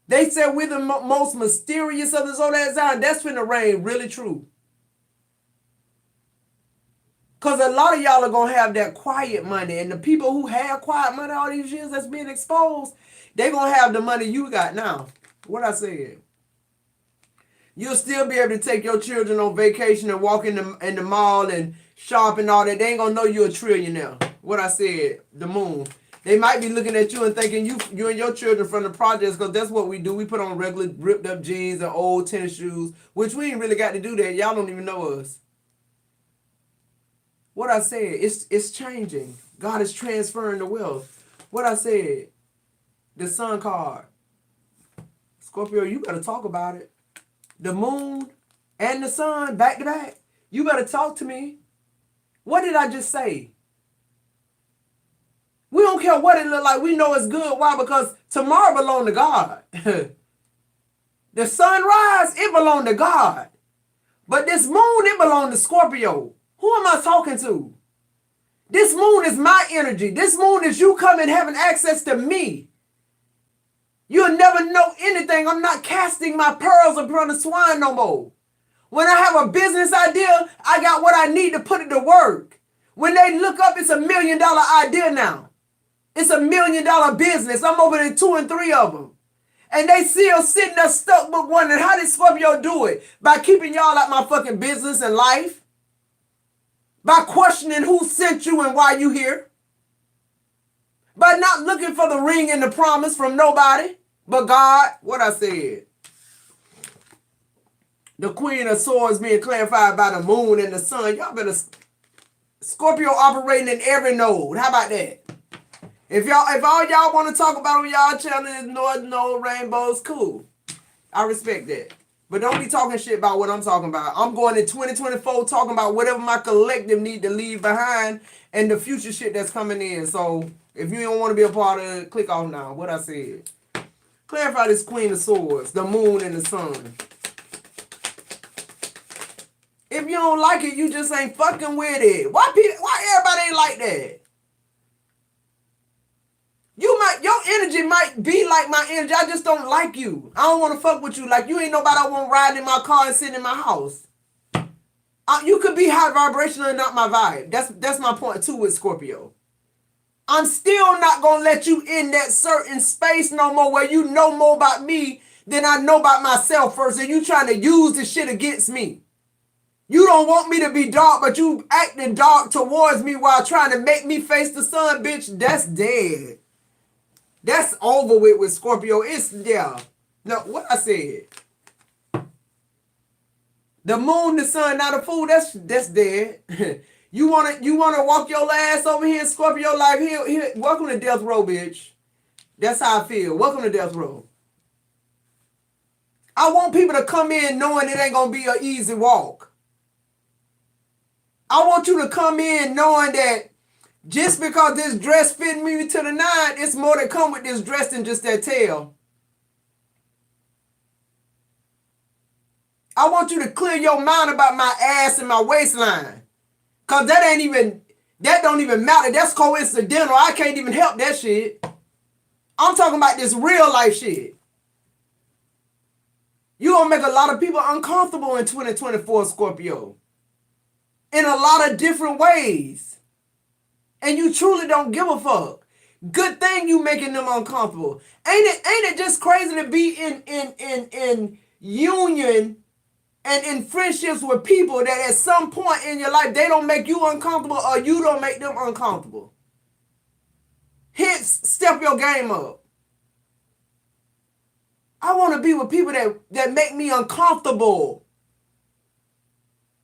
A: They said we're the most mysterious of the zodiac sign. That's finna rain really true. Because a lot of y'all are going to have that quiet money. And the people who have quiet money all these years that's being exposed, they're going to have the money you got now. What I said. You'll still be able to take your children on vacation and walk in the mall and shop and all that. They ain't going to know you're a trillionaire. What I said, the moon. They might be looking at you and thinking you and your children from the projects because that's what we do. We put on regular ripped up jeans and old tennis shoes, which we ain't really got to do that. Y'all don't even know us. What I said, it's changing. God is transferring the wealth. What I said, the sun card. Scorpio, you got to talk about it. The moon and the sun back to back. You better talk to me. What did I just say? We don't care what it look like. We know it's good. Why? Because tomorrow belongs to God. The sunrise, it belongs to God. But this moon, it belongs to Scorpio. Who am I talking to? This moon is my energy. This moon is you coming having access to me. You'll never know anything. I'm not casting my pearls upon the swine no more. When I have a business idea, I got what I need to put it to work. When they look up, it's $1 million idea now. It's $1 million business. I'm opening 2 and 3 of them. And they still sitting there stuck but wondering, how did Scorpio do it? By keeping y'all out my fucking business and life? By questioning who sent you and why you here? By not looking for the ring and the promise from nobody but God. What I said. The Queen of Swords being clarified by the moon and the sun. Y'all better... Scorpio operating in every node. How about that? If all y'all want to talk about on y'all channel is North Node Rainbows, cool. I respect that. But don't be talking shit about what I'm talking about. I'm going in 2024 talking about whatever my collective need to leave behind and the future shit that's coming in. So if you don't want to be a part of it, click off now. What I said. Clarify this Queen of Swords, the moon and the sun. If you don't like it, you just ain't fucking with it. Why everybody ain't like that? Your energy might be like my energy. I just don't like you. I don't want to fuck with you. Like, you ain't nobody I want riding in my car and sitting in my house. You could be high vibrational and not my vibe. That's my point too with Scorpio. I'm still not going to let you in that certain space no more where you know more about me than I know about myself first, and you trying to use the shit against me. You don't want me to be dark, but you acting dark towards me while trying to make me face the sun, bitch. That's dead. That's over with Scorpio. It's, yeah. No, what I said. The moon, the sun, not a fool. That's dead. You wanna walk your ass over here in Scorpio life? Here, welcome to death row, bitch. That's how I feel. Welcome to death row. I want people to come in knowing it ain't gonna be an easy walk. I want you to come in knowing that just because this dress fit me to the nine, it's more to come with this dress than just that tail. I want you to clear your mind about my ass and my waistline. Cause that don't even matter. That's coincidental. I can't even help that shit. I'm talking about this real life shit. You gonna make a lot of people uncomfortable in 2024, Scorpio. In a lot of different ways. And you truly don't give a fuck. Good thing you making them uncomfortable. Ain't it just crazy to be in union and in friendships with people that at some point in your life they don't make you uncomfortable or you don't make them uncomfortable. Hence, step your game up. I want to be with people that make me uncomfortable.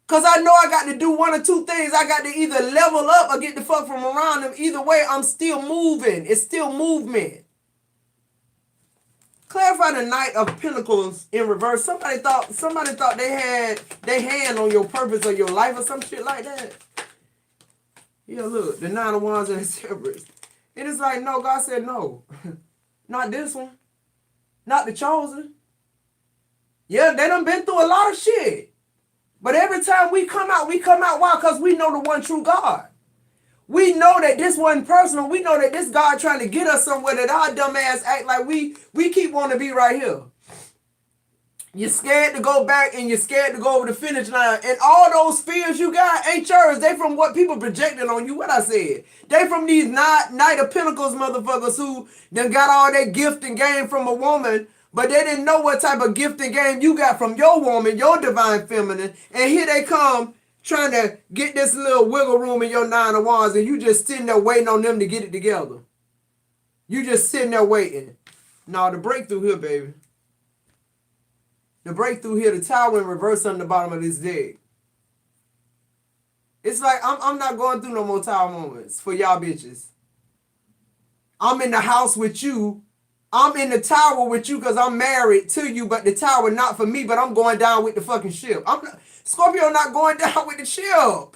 A: Because I know I got to do one or two things. I got to either level up or get the fuck from around them. Either way, I'm still moving. It's still movement. Clarify the Knight of Pentacles in reverse. Somebody thought they had their hand on your purpose or your life or some shit like that. Yeah, look, the Nine of Wands and the Temperance. It is like, no, God said no. Not this one. Not the chosen. Yeah, they done been through a lot of shit. But every time we come out, why? Because we know the one true God. We know that this wasn't personal. We know that this God trying to get us somewhere that our dumb ass act like we keep wanting to be right here. You're scared to go back and you're scared to go over the finish line. And all those fears you got ain't yours. They from what people projected on you. What I said. They from these Knight of Pentacles motherfuckers who done got all that gift and game from a woman, but they didn't know what type of gift and game you got from your woman, your divine feminine. And here they come trying to get this little wiggle room in your Nine of Wands, and you just sitting there waiting on them to get it together. You just sitting there waiting. No, the breakthrough here, baby. The breakthrough here, the Tower in reverse on the bottom of this deck. It's like, I'm not going through no more Tower moments for y'all bitches. I'm in the house with you. I'm in the tower with you because I'm married to you, but the tower not for me, but I'm going down with the fucking ship. Scorpio not going down with the ship.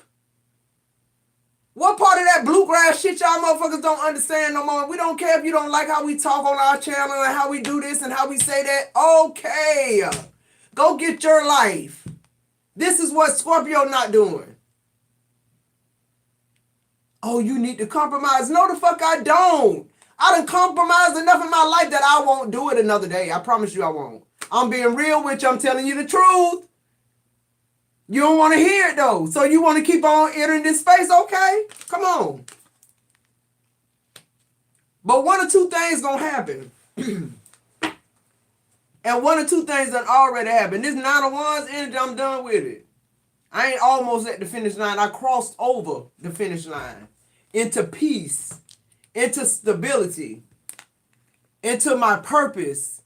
A: What part of that bluegrass shit y'all motherfuckers don't understand no more? We don't care if you don't like how we talk on our channel and how we do this and how we say that. Okay. Go get your life. This is what Scorpio not doing. Oh, you need to compromise. No, the fuck I don't. I done compromised enough in my life that I won't do it another day. I promise you I won't. I'm being real with you. I'm telling you the truth. You don't want to hear it though. So you want to keep on entering this space? Okay. Come on. But one or two things gonna happen. And one or two things done already happened. This Nine of Wands energy, I'm done with it. I ain't almost at the finish line. I crossed over the finish line into peace, into stability, into my purpose.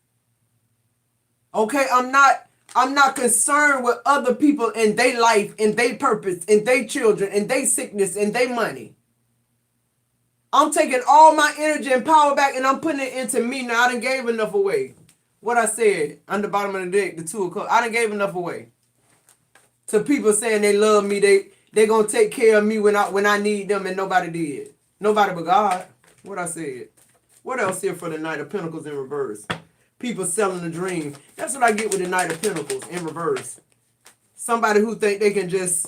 A: Okay, I'm not concerned with other people and their life and their purpose and their children and their sickness and their money. I'm taking all my energy and power back and I'm putting it into me now. I done gave enough away. What I said on the bottom of the deck, the Two of Cups, I done gave enough away. To people saying they love me, they gonna take care of me when I need them, and nobody did. Nobody but God. What I said. What else here for the Knight of Pentacles in reverse? People selling the dream. That's what I get with the Knight of Pentacles in reverse. Somebody who think they can just,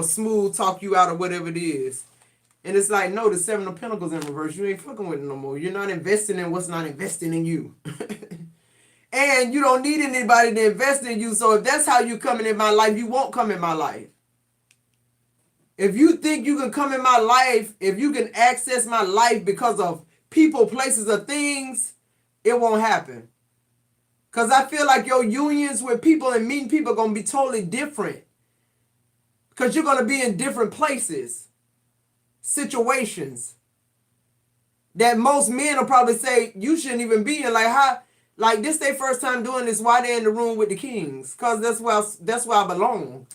A: smooth talk you out of whatever it is. And it's like, no, the Seven of Pentacles in reverse. You ain't fucking with it no more. You're not investing in what's not investing in you. And you don't need anybody to invest in you. So if that's how you coming in my life, you won't come in my life. If you think you can come in my life, if you can access my life because of people, places, or things, it won't happen. Because I feel like your unions with people and meeting people are going to be totally different. Because you're going to be in different places, situations that most men will probably say you shouldn't even be in. Like, how, like this their first time doing this, why they in the room with the kings? Because that's where I belong.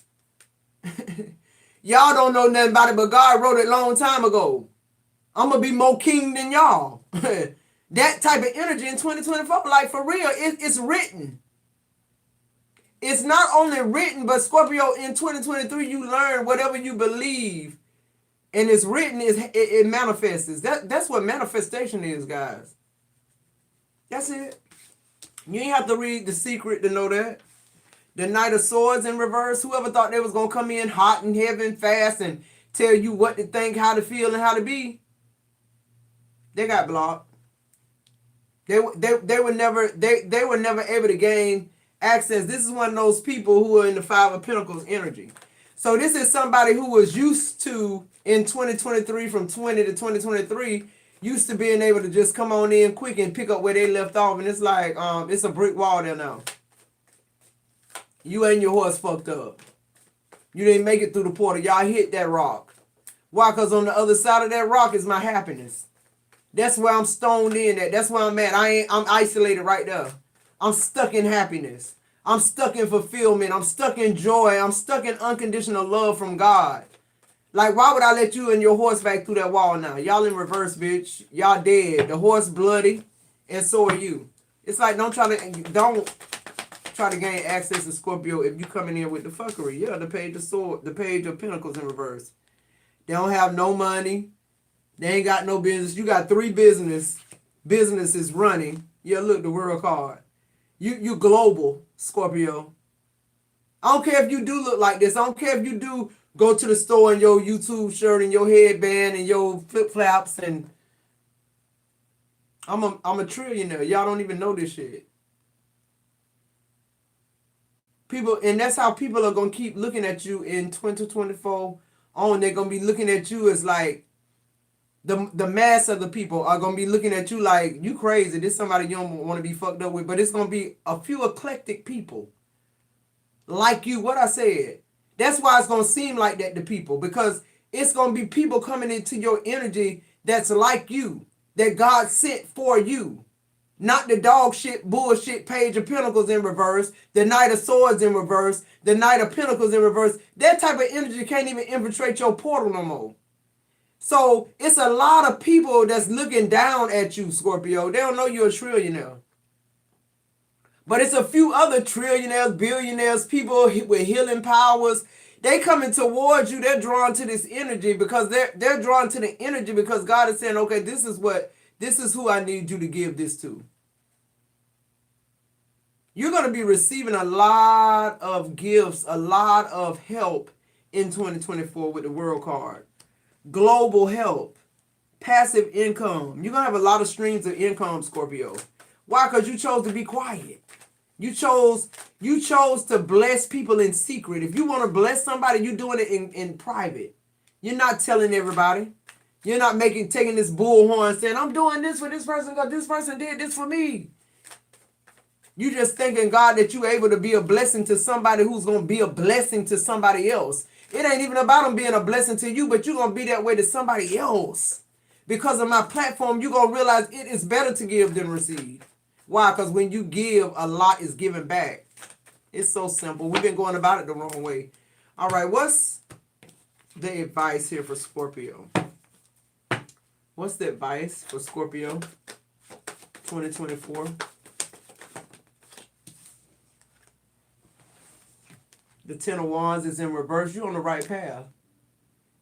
A: Y'all don't know nothing about it, but God wrote it a long time ago. I'm going to be more king than y'all. That type of energy in 2024, like for real, it's written. It's not only written, but Scorpio, in 2023, you learn whatever you believe. And it's written, it manifests. That's what manifestation is, guys. That's it. You ain't have to read The Secret to know that. The Knight of Swords in reverse. Whoever thought they was going to come in hot and heavy and fast and tell you what to think, how to feel, and how to be, they got blocked. They were never able to gain access. This is one of those people who are in the Five of Pentacles energy. So this is somebody who was used to, in 2023, from 20 to 2023, used to being able to just come on in quick and pick up where they left off. And it's like, it's a brick wall there now. You and your horse fucked up. You didn't make it through the portal. Y'all hit that rock. Why? Because on the other side of that rock is my happiness. That's where I'm stoned in at. That's where I'm at. I'm isolated right there. I'm stuck in happiness. I'm stuck in fulfillment. I'm stuck in joy. I'm stuck in unconditional love from God. Like, why would I let you and your horse back through that wall now? Y'all in reverse, bitch. Y'all dead. The horse bloody, and so are you. It's like, don't try to gain access to Scorpio if you coming in with the fuckery. Yeah, the Page of Swords, the Page of Pentacles in reverse. They don't have no money. They ain't got no business. You got 3 businesses running. Yeah, look, the World card. You global, Scorpio. I don't care if you do look like this. I don't care if you do go to the store in your YouTube shirt and your headband and your flip-flops, and I'm a trillionaire. Y'all don't even know this shit. People, and that's how people are gonna keep looking at you in 2024 on. They're gonna be looking at you as like the mass of the people are gonna be looking at you like you crazy. This somebody you don't want to be fucked up with, but it's gonna be a few eclectic people like you. What I said. That's why it's gonna seem like that to people, because it's gonna be people coming into your energy that's like you, that God sent for you. Not the dog shit, bullshit Page of Pentacles in reverse, the Knight of Swords in reverse, the Knight of Pentacles in reverse. That type of energy can't even infiltrate your portal no more. So it's a lot of people that's looking down at you, Scorpio. They don't know you're a trillionaire. But it's a few other trillionaires, billionaires, people with healing powers. They coming towards you. They're drawn to this energy because they're drawn to the energy because God is saying, okay, this is who I need you to give this to. You're going to be receiving a lot of gifts, a lot of help in 2024 with the World card. Global help, passive income. You're going to have a lot of streams of income, Scorpio. Why? Because you chose to be quiet. You chose to bless people in secret. If you want to bless somebody, you're doing it in private. You're not telling everybody. You're not taking this bullhorn saying, I'm doing this for this person because this person did this for me. You just thanking God that you're able to be a blessing to somebody who's going to be a blessing to somebody else. It ain't even about them being a blessing to you, but you're going to be that way to somebody else. Because of my platform, you're going to realize it is better to give than receive. Why? Because when you give, a lot is given back. It's so simple. We've been going about it the wrong way. All right, what's the advice here for Scorpio? What's the advice for Scorpio 2024? The Ten of Wands is in reverse. You're on the right path.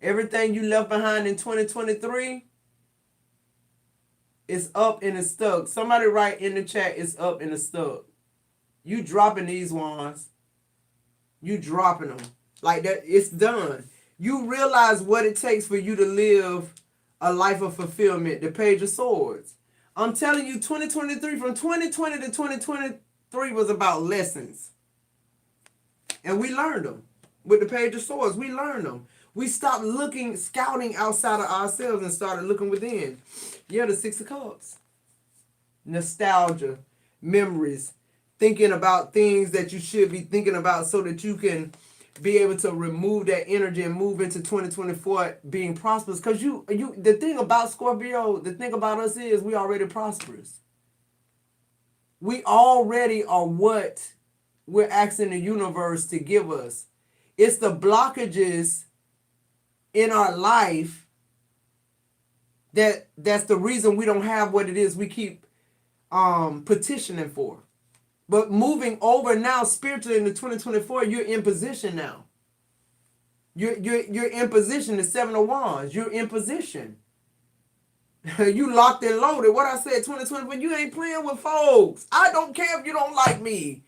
A: Everything you left behind in 2023 is up and it's stuck. Somebody write in the chat, it's up and it's stuck. You dropping these wands. You dropping them. Like that, it's done. You realize what it takes for you to live a life of fulfillment. The Page of Swords. I'm telling you, 2023, from 2020 to 2023 was about lessons. And we learned them. With the Page of Swords, we learned them. We stopped scouting outside of ourselves and started looking within. Yeah, the Six of Cups. Nostalgia, memories, thinking about things that you should be thinking about so that you can be able to remove that energy and move into 2024 being prosperous. Because the thing about Scorpio, the thing about us is we already prosperous. We already are what we're asking the universe to give us. It's the blockages in our life that's the reason we don't have what it is we keep petitioning for. But moving over now spiritually into 2024, you're in position now. You're in position. The Seven of Wands. You're in position. You locked and loaded. What I said, 2024, you ain't playing with folks. I don't care if you don't like me.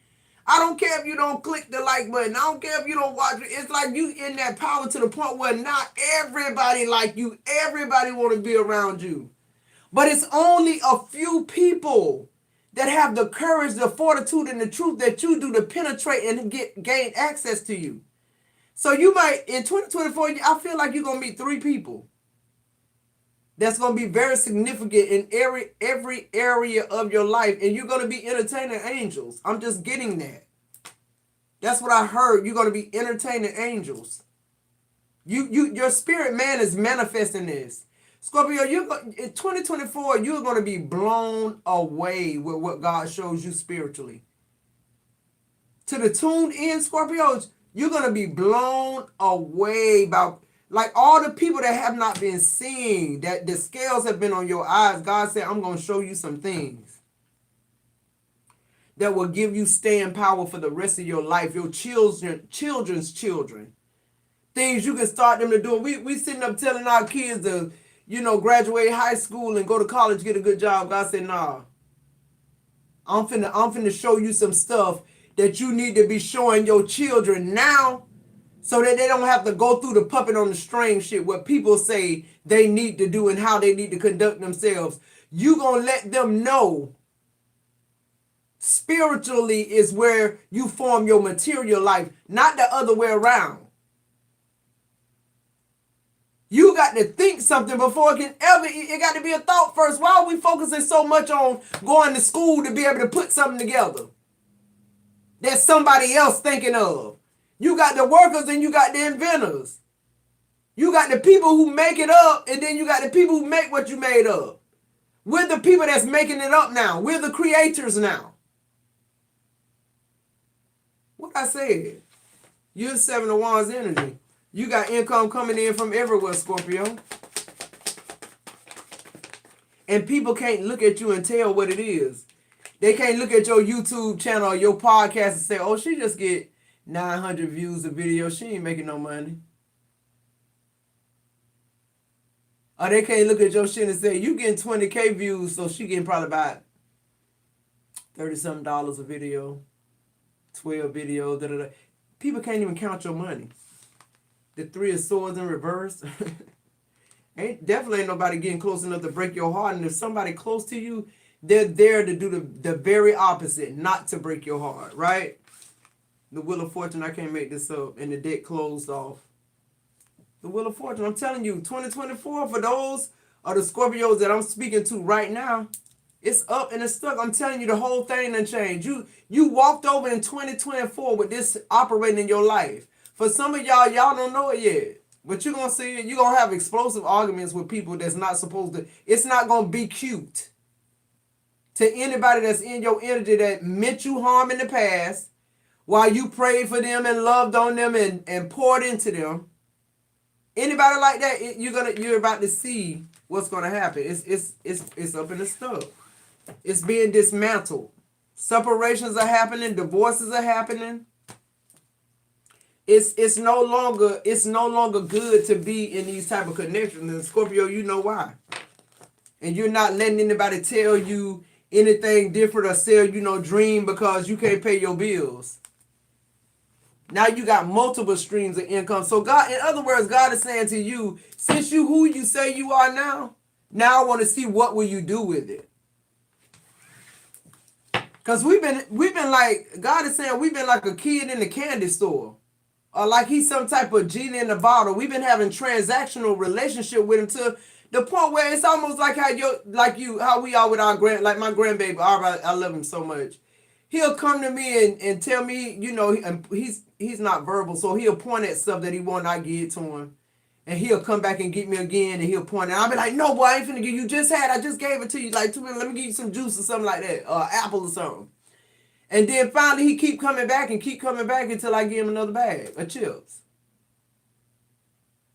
A: I don't care if you don't click the like button. I don't care if you don't watch it. It's like you in that power to the point where not everybody like you. Everybody want to be around you. But it's only a few people that have the courage, the fortitude, and the truth that you do to penetrate and gain access to you. So you might, in 2024, I feel like you're going to meet 3 people that's going to be very significant in every area of your life. And you're going to be entertaining angels. I'm just getting that. That's what I heard. You're going to be entertaining angels. Your spirit man is manifesting this. Scorpio, in 2024, you're going to be blown away with what God shows you spiritually. To the tuned in Scorpios, you're going to be blown away by, like, all the people that have not been seeing, that the scales have been on your eyes. God said, I'm going to show you some things that will give you staying power for the rest of your life, your children's children. Things you can start them to do. We sitting up telling our kids to, graduate high school and go to college, get a good job. God said, nah. I'm finna show you some stuff that you need to be showing your children now so that they don't have to go through the puppet on the string shit, what people say they need to do and how they need to conduct themselves. You gonna let them know spiritually is where you form your material life, not the other way around. You got to think something before it got to be a thought first. Why are we focusing so much on going to school to be able to put something together that somebody else thinking of? You got the workers and you got the inventors. You got the people who make it up, and then you got the people who make what you made up. We're the people that's making it up now. We're the creators now. What I said, you're 7 of Wands energy. You got income coming in from everywhere, Scorpio. And people can't look at you and tell what it is. They can't look at your YouTube channel or your podcast and say, oh, she just get 900 views a video. She ain't making no money. Or they can't look at your shit and say, you getting 20K views, so she getting probably about $30-something a video, 12 videos, da-da-da. People can't even count your money. The 3 of Swords in reverse. Definitely ain't nobody getting close enough to break your heart. And if somebody close to you, they're there to do the very opposite, not to break your heart, right? The Wheel of Fortune, I can't make this up. And the deck closed off. The Wheel of Fortune, I'm telling you, 2024, for those are the Scorpios that I'm speaking to right now, it's up and it's stuck. I'm telling you, the whole thing done changed. You walked over in 2024 with this operating in your life. For some of y'all don't know it yet. But you're going to see it. You're going to have explosive arguments with people that's not supposed to. It's not going to be cute. To anybody that's in your energy that meant you harm in the past, while you prayed for them and loved on them and poured into them. Anybody like that, you're about to see what's going to happen. It's up in the stuff. It's being dismantled. Separations are happening. Divorces are happening. It's no longer good to be in these type of connections. And Scorpio, you know why. And you're not letting anybody tell you anything different or sell you no dream because you can't pay your bills. Now you got multiple streams of income. So God, in other words, God is saying to you, since you who you say you are now I want to see what will you do with it. Because we've been like, God is saying we've been like a kid in the candy store. Or like he's some type of genie in the bottle. We've been having transactional relationship with him to the point where it's almost like how we are with our like my grandbaby. I love him so much. He'll come to me and tell me, and he's not verbal, so he'll point at stuff that he want I give to him. And he'll come back and get me again, and he'll point, and I'll be like, no, boy, I ain't finna give you. I just gave it to you like 2 minutes. Let me give you some juice or something like that, or apple or something. And then finally he keep coming back until I give him another bag of chips.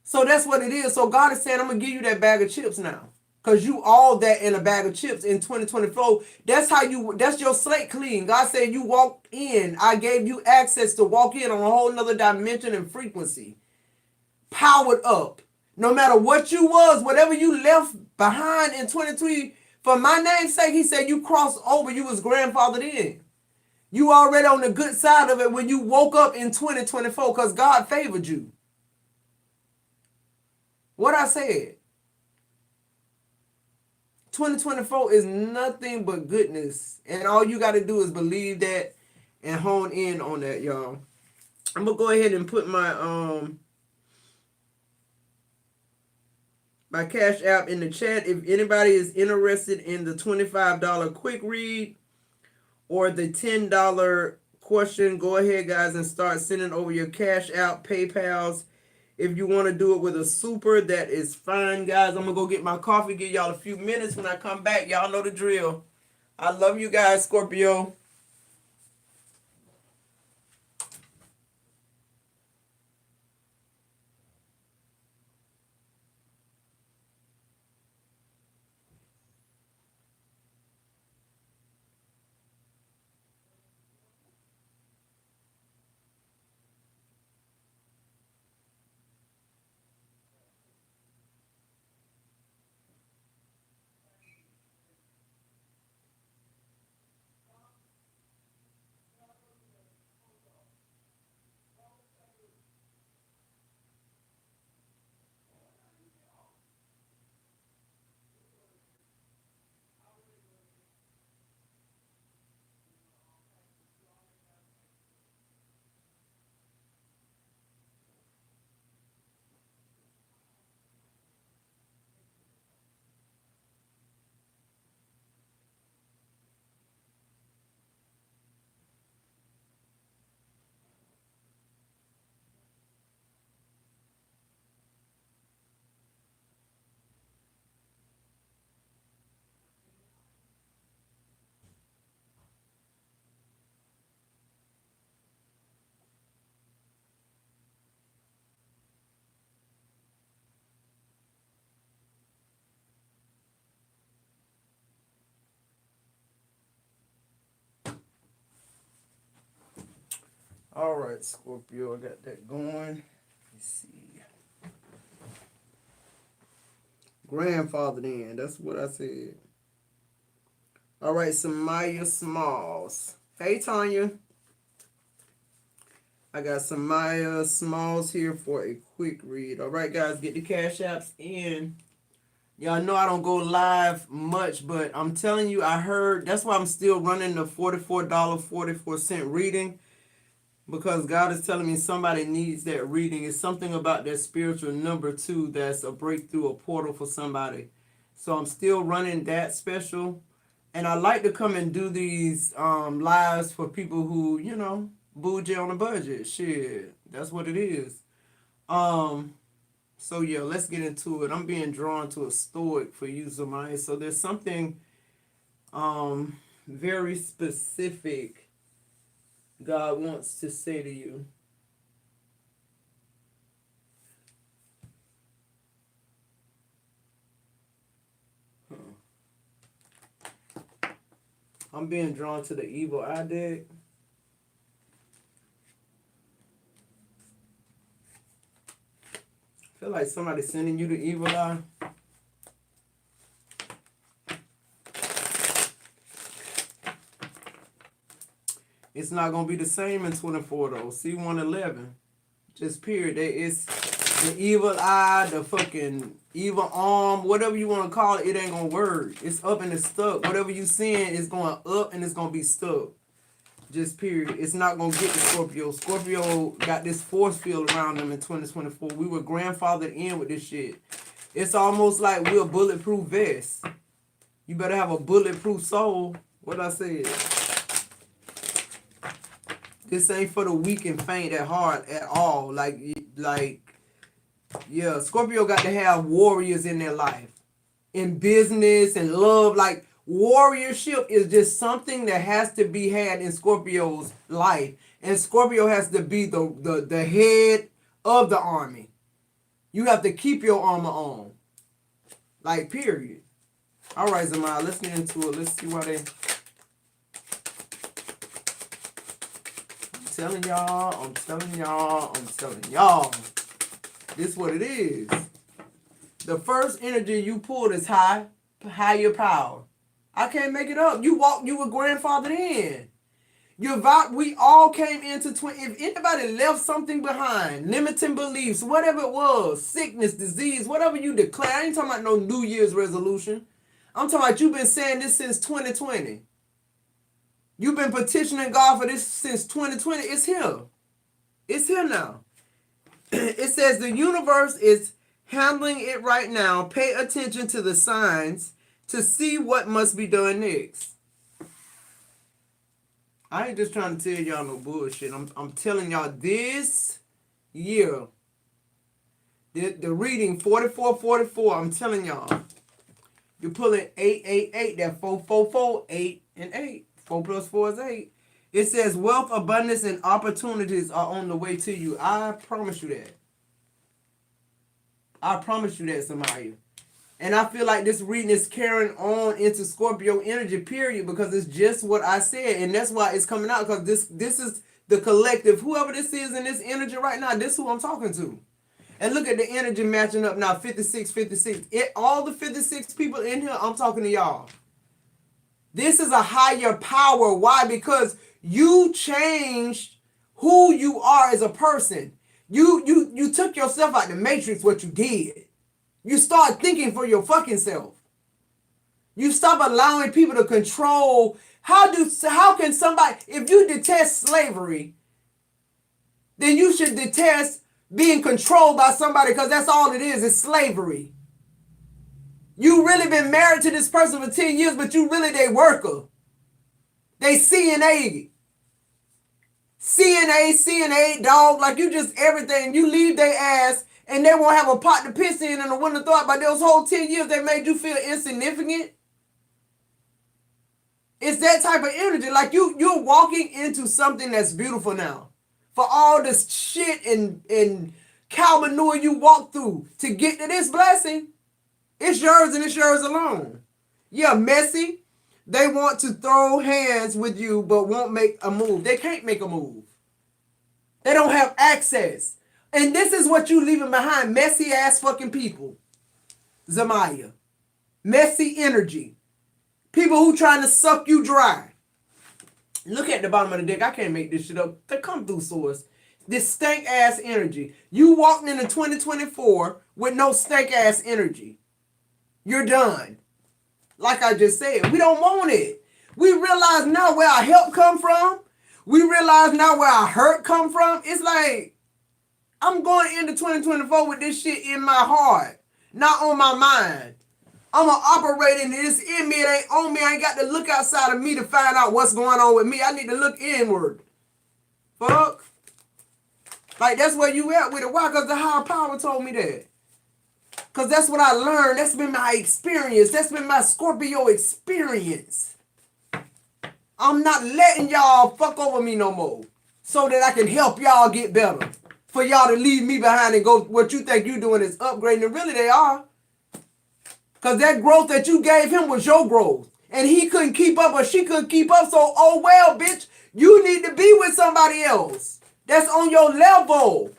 A: So that's what it is. So God is saying, I'm going to give you that bag of chips now. Because you all that in a bag of chips in 2024. That's your slate clean. God said you walked in. I gave you access to walk in on a whole nother dimension and frequency. Powered up. No matter what you was, whatever you left behind in 2020, for my name's sake, he said you crossed over. You was grandfathered in. You already on the good side of it when you woke up in 2024 because God favored you. What I said. 2024 is nothing but goodness. And all you got to do is believe that and hone in on that, y'all. I'm going to go ahead and put my my Cash App in the chat. If anybody is interested in the $25 quick read or the $10 question, go ahead, guys, and start sending over your Cash App, PayPals. If you want to do it with a super, that is fine, guys. I'm going to go get my coffee, give y'all a few minutes. When I come back, y'all know the drill. I love you guys, Scorpio. All right, Scorpio, I got that going. Let's see. Grandfathered in. That's what I said. All right, Samaya Smalls. Hey, Tanya. I got Samaya Smalls here for a quick read. All right, guys, get the Cash Apps in. Y'all know I don't go live much, but I'm telling you, I heard. That's why I'm still running the $44.44 reading. Because God is telling me somebody needs that reading. It's something about that spiritual number 2 that's a breakthrough, a portal for somebody. So I'm still running that special. And I like to come and do these lives for people who, bougie on a budget. Shit, that's what it is. So yeah, let's get into it. I'm being drawn to a stoic for you, Zamaya. So there's something very specific God wants to say to you. I'm being drawn to the evil eye deck. I feel like somebody's sending you the evil eye. It's not going to be the same in 24 though. C111. Just period. It's the evil eye, the fucking evil arm, whatever you want to call it, it ain't going to work. It's up and it's stuck. Whatever you seeing is going up and it's going to be stuck. Just period. It's not going to get to Scorpio. Scorpio got this force field around them in 2024. We were grandfathered in with this shit. It's almost like we're a bulletproof vest. You better have a bulletproof soul. What I said. This ain't for the weak and faint at heart at all. Yeah, Scorpio got to have warriors in their life. In business and love. Like, warriorship is just something that has to be had in Scorpio's life. And Scorpio has to be the head of the army. You have to keep your armor on. Like, period. All right, Zamar, let's get into it. Let's see why they... I'm telling y'all. This is what it is. The first energy you pulled is higher power. I can't make it up. You were grandfathered in. We all came into if anybody left something behind, limiting beliefs, whatever it was, sickness, disease, whatever you declare. I ain't talking about no New Year's resolution. I'm talking about you've been saying this since 2020. You've been petitioning God for this since 2020. It's here. It's here now. It says the universe is handling it right now. Pay attention to the signs to see what must be done next. I ain't just trying to tell y'all no bullshit. I'm telling y'all this year, the reading 4444, I'm telling y'all, you're pulling 888, that 444, 8 and 8. 4 plus 4 is 8. It says wealth, abundance, and opportunities are on the way to you. I promise you that. I promise you that, Samaya. And I feel like this reading is carrying on into Scorpio energy, period, because it's just what I said. And that's why it's coming out, because this is the collective. Whoever this is in this energy right now, this is who I'm talking to. And look at the energy matching up now, 56, 56. All the 56 people in here, I'm talking to y'all. This is a higher power. Why? Because you changed who you are as a person. You took yourself out the matrix, what you did. You start thinking for your fucking self. You stop allowing people to control. How can somebody, if you detest slavery, then you should detest being controlled by somebody, because that's all it is slavery. You really been married to this person for 10 years, but you really their worker. They CNA, dog. Like, you just everything. You leave their ass and they won't have a pot to piss in and a window thought. But those whole 10 years they made you feel insignificant. It's that type of energy. Like, you're walking into something that's beautiful now. For all this shit and cow manure you walk through to get to this blessing. It's yours and it's yours alone. Yeah, messy. They want to throw hands with you but won't make a move. They can't make a move. They don't have access. And this is what you leaving behind. Messy ass fucking people. Zamaya. Messy energy. People who trying to suck you dry. Look at the bottom of the deck. I can't make this shit up. They come through, source. This stank ass energy. You walked into 2024 with no stank ass energy. You're done. Like I just said, we don't want it. We realize now where our help come from. We realize now where our hurt come from. It's like, I'm going into 2024 with this shit in my heart, not on my mind. I'm going to operate in this in me. It ain't on me. I ain't got to look outside of me to find out what's going on with me. I need to look inward. Fuck. Like, that's where you at with it. Why? Because the higher power told me that. Because that's what I learned. That's been my experience. That's been my Scorpio experience. I'm not letting y'all fuck over me no more. So that I can help y'all get better. For y'all to leave me behind and go, what you think you doing is upgrading. And really they are. Because that growth that you gave him was your growth. And he couldn't keep up or she couldn't keep up. So, oh well, bitch. You need to be with somebody else. That's on your level.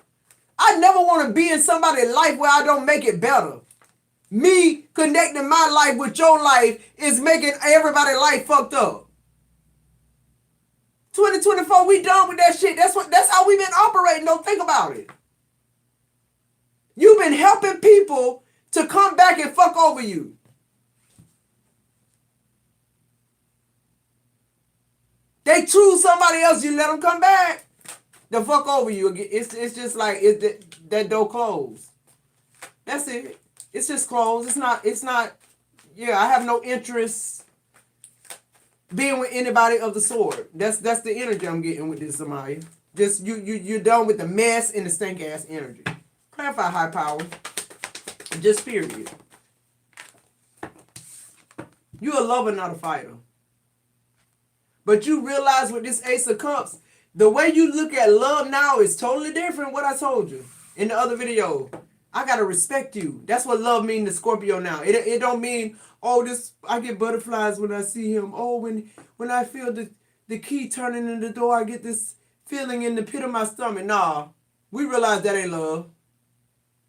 A: I never want to be in somebody's life where I don't make it better. Me connecting my life with your life is making everybody's life fucked up. 2024, we done with that shit. That's how we've been operating. Don't think about it. You've been helping people to come back and fuck over you. They choose somebody else, you let them come back. The fuck over you. It's just like that door closed. That's it. It's just closed. It's not, yeah, I have no interest being with anybody of the sort. That's the energy I'm getting with this, Samaya. Just you're done with the mess and the stink ass energy. Clarify, high power. Just period. You're a lover, not a fighter. But you realize with this Ace of Cups, the way you look at love now is totally different what I told you in the other video. I gotta respect you. That's what love means to Scorpio now. It don't mean, oh, this I get butterflies when I see him. Oh, when I feel the key turning in the door, I get this feeling in the pit of my stomach. Nah, we realize that ain't love.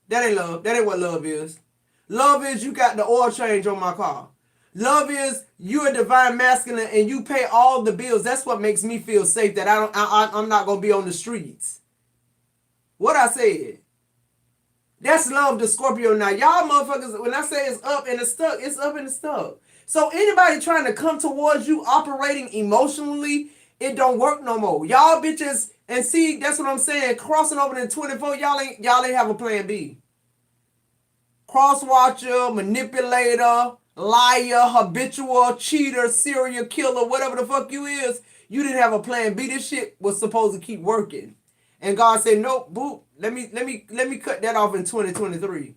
A: That ain't love. That ain't what love is. Love is you got the oil change on my car. Love is you a divine masculine and you pay all the bills. That's what makes me feel safe that I'm not gonna be on the streets. What I said. That's love to Scorpio now. Y'all motherfuckers, when I say it's up and it's stuck, it's up and it's stuck. So anybody trying to come towards you operating emotionally, it don't work no more. Y'all bitches, and see, that's what I'm saying. Crossing over to 24, y'all ain't have a plan B. Cross-watcher, manipulator, liar, habitual, cheater, serial killer, whatever the fuck you is, you didn't have a plan B. This shit was supposed to keep working. And God said, nope, boop, let me cut that off in 2023.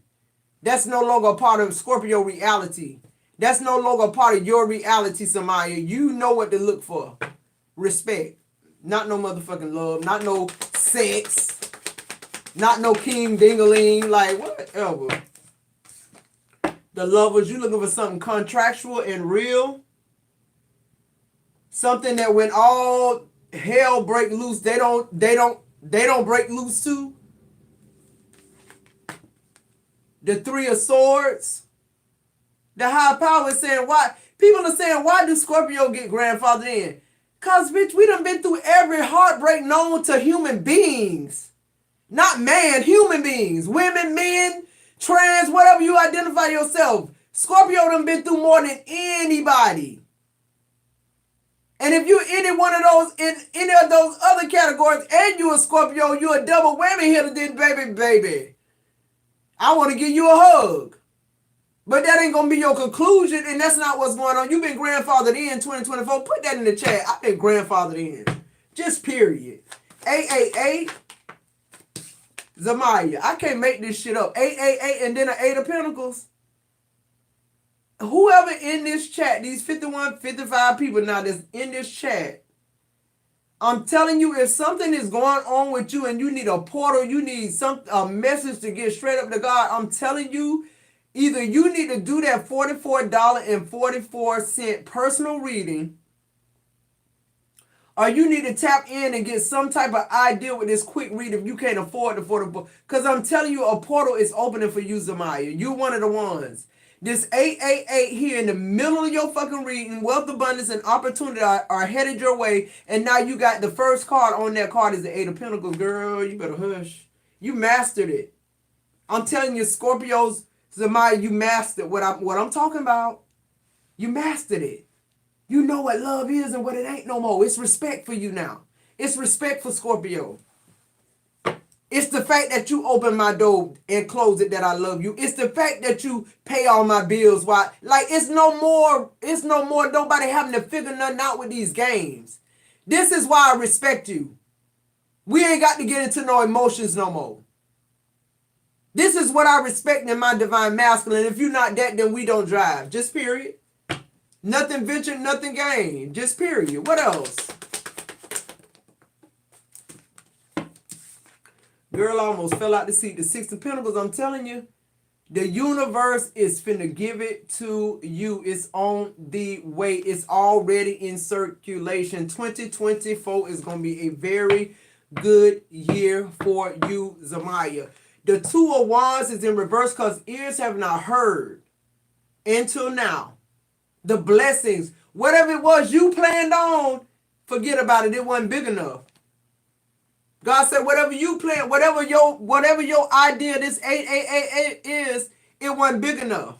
A: That's no longer a part of Scorpio reality. That's no longer a part of your reality, Samaya. You know what to look for. Respect. Not no motherfucking love. Not no sex. Not no king dingaling. Like, whatever. The lovers, you looking for something contractual and real. Something that when all hell break loose, they don't break loose too. The Three of Swords. The high power is saying why. People are saying, why do Scorpio get grandfathered in? Because, bitch, we done been through every heartbreak known to human beings. Not man, human beings. Women, men, trans, whatever you identify yourself. Scorpio done been through more than anybody. And if you're any one of those, in any of those other categories, and you a Scorpio, you a double whammy hitter, then baby. I want to give you a hug. But that ain't going to be your conclusion, and that's not what's going on. You've been grandfathered in 2024. Put that in the chat. I've been grandfathered in. Just period. 888. Zamaya. I can't make this shit up. 888 and then an 8 of Pentacles. Whoever in this chat, these 51, 55 people now that's in this chat, I'm telling you, if something is going on with you and you need a portal, you need a message to get straight up to God, I'm telling you, either you need to do that $44.44 personal reading, or you need to tap in and get some type of idea with this quick read if you can't afford the portal. Because I'm telling you, a portal is opening for you, Zamaya. You're one of the ones. This 888 here in the middle of your fucking reading, wealth, abundance, and opportunity are headed your way. And now you got the first card on that card is the 8 of Pentacles. Girl, you better hush. You mastered it. I'm telling you, Scorpios, Zamaya, you mastered what I'm talking about. You mastered it. You know what love is and what it ain't no more. It's respect for you now. It's respect for Scorpio. It's the fact that you open my door and close it that I love you. It's the fact that you pay all my bills. Why? Like, it's no more nobody having to figure nothing out with these games. This is why I respect you. We ain't got to get into no emotions no more. This is what I respect in my divine masculine. If you're not that, then we don't drive. Just period. Nothing venture, nothing gain. Just period. What else? Girl almost fell out the seat. The 6 of Pentacles, I'm telling you, the universe is finna give it to you. It's on the way. It's already in circulation. 2024 is going to be a very good year for you, Zamaya. The 2 of Wands is in reverse because ears have not heard until now. The blessings, whatever it was you planned on, Forget about it. It wasn't big enough. God said, whatever you plan, whatever your idea this 888 is, it wasn't big enough.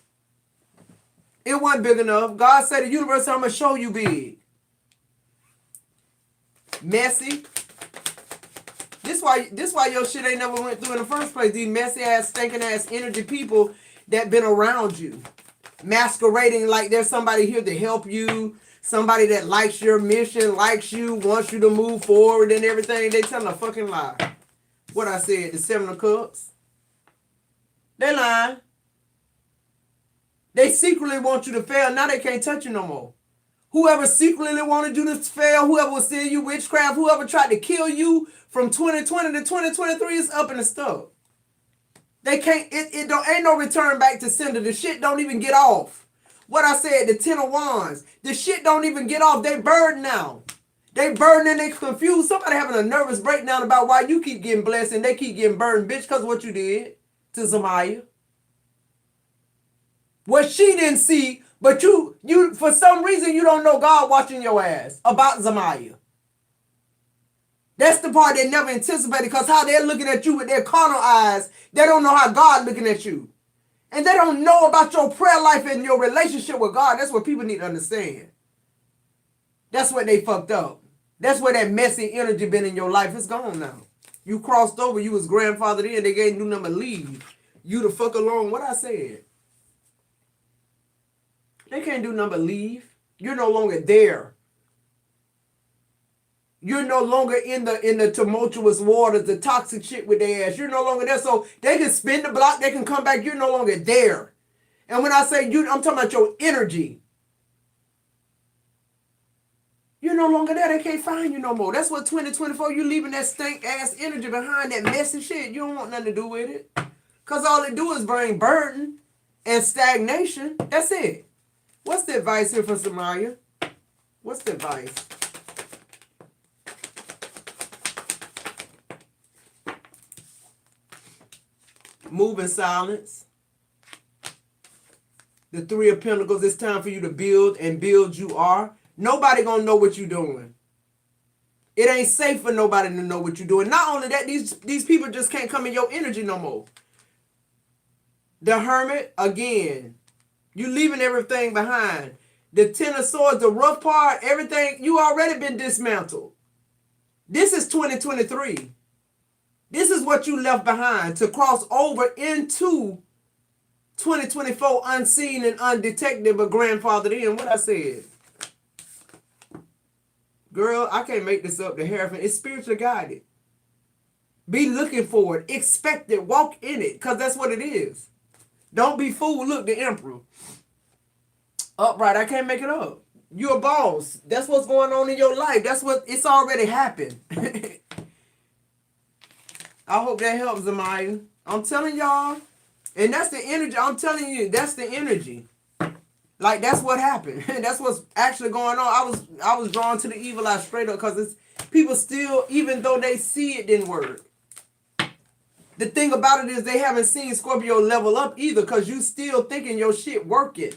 A: It wasn't big enough. God said, the universe, I'm going to show you big. Messy. This why your shit ain't never went through in the first place. These messy ass, stinking ass energy people that been around you. Masquerading like there's somebody here to help you. Somebody that likes your mission, likes you, wants you to move forward and everything. They telling a fucking lie. What I said, the 7 of Cups. They lying. They secretly want you to fail. Now they can't touch you no more. Whoever secretly wanted you to fail, whoever was seeing you witchcraft, whoever tried to kill you from 2020 to 2023 is up in the stuff. They can't, it don't, ain't no return back to sender. The shit don't even get off. What I said, the 10 of Wands, the shit don't even get off. They burdened now. They burdened and they confused. Somebody having a nervous breakdown about why you keep getting blessed and they keep getting burdened, bitch, because of what you did to Zamaya. What she didn't see, but you for some reason you don't know God watching your ass about Zamaya. That's the part they never anticipated, because how they're looking at you with their carnal eyes, they don't know how God looking at you. And they don't know about your prayer life and your relationship with God. That's what people need to understand. That's what they fucked up. That's where that messy energy been in your life. It's gone now. You crossed over. You was grandfathered in. They ain't do nothing but leave. You the fuck alone. What I said. They can't do nothing but leave. You're no longer there. You're no longer in the tumultuous waters, the toxic shit with their ass. You're no longer there. So they can spin the block. They can come back. You're no longer there. And when I say you, I'm talking about your energy. You're no longer there. They can't find you no more. That's what 2024, you leaving that stink ass energy behind, that messy shit. You don't want nothing to do with it. Because all it do is bring burden and stagnation. That's it. What's the advice here for Samaya? What's the advice? Move in silence. The 3 of Pentacles, it's time for you to build, and build you are. Nobody gonna know what you're doing. It ain't safe for nobody to know what you're doing. Not only that, these people just can't come in your energy no more. The Hermit, again, you leaving everything behind. The 10 of Swords, the rough part, everything, you already been dismantled. This is 2023. This is what you left behind to cross over into 2024 unseen and undetected, but grandfathered in. What I said. Girl, I can't make this up. The Hierophant, it's spiritually guided. Be looking for it. Expect it. Walk in it. Because that's what it is. Don't be fooled. Look, the Emperor. Upright. I can't make it up. You're a boss. That's what's going on in your life. That's what, it's already happened. I hope that helps, Amaya. I'm telling y'all. And that's the energy. I'm telling you, that's the energy. Like, that's what happened. That's what's actually going on. I was drawn to the evil eye straight up, because it's people still, even though they see it didn't work. The thing about it is they haven't seen Scorpio level up either, because you still thinking your shit working.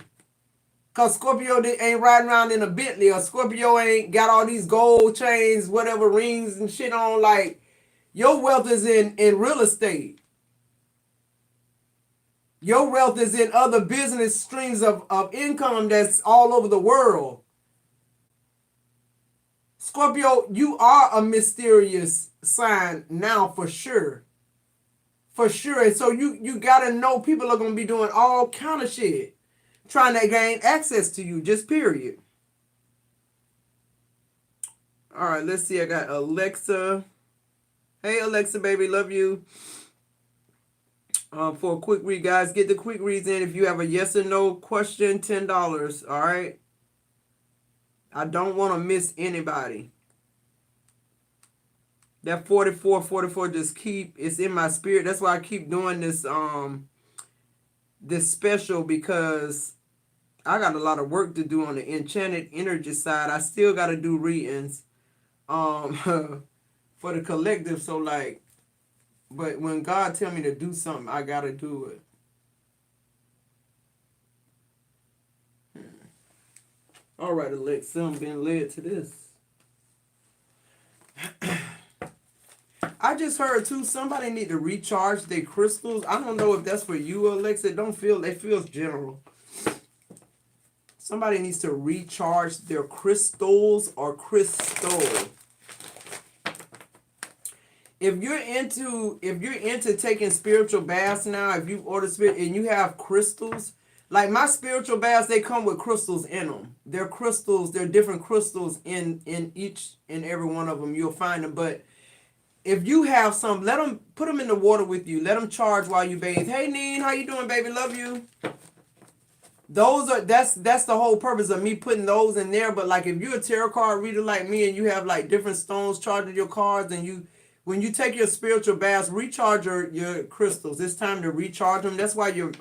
A: Because Scorpio ain't riding around in a Bentley, or Scorpio ain't got all these gold chains, whatever, rings and shit on. Like, your wealth is in real estate. Your wealth is in other business streams of income that's all over the world. Scorpio, you are a mysterious sign now for sure. For sure. And so you got to know people are going to be doing all kind of shit, trying to gain access to you, just period. All right, let's see. I got Alexa. Hey, Alexa, baby. Love you. For a quick read, guys, get the quick reads in. If you have a yes or no question, $10. All right. I don't want to miss anybody. That 44 just it's in my spirit. That's why I keep doing this this special, because I got a lot of work to do on the enchanted energy side. I still got to do readings for the collective. So like, but when God tell me to do something, I got to do it. All right, Alexa, I'm being led to this. I just heard too, somebody need to recharge their crystals. I don't know if that's for you, Alexa. It feels general. Somebody needs to recharge their crystals or crystal. If you're into taking spiritual baths now, if you order spirit and you have crystals, like my spiritual baths, they come with crystals in them. They're crystals, they're different crystals in each and every one of them. You'll find them. But if you have some, let them put them in the water with you. Let them charge while you bathe. Hey Neen, how you doing, baby? Love you. That's the whole purpose of me putting those in there. But like if you're a tarot card reader like me and you have like different stones charging your cards, and when you take your spiritual baths, recharge your crystals. It's time to recharge them. That's why your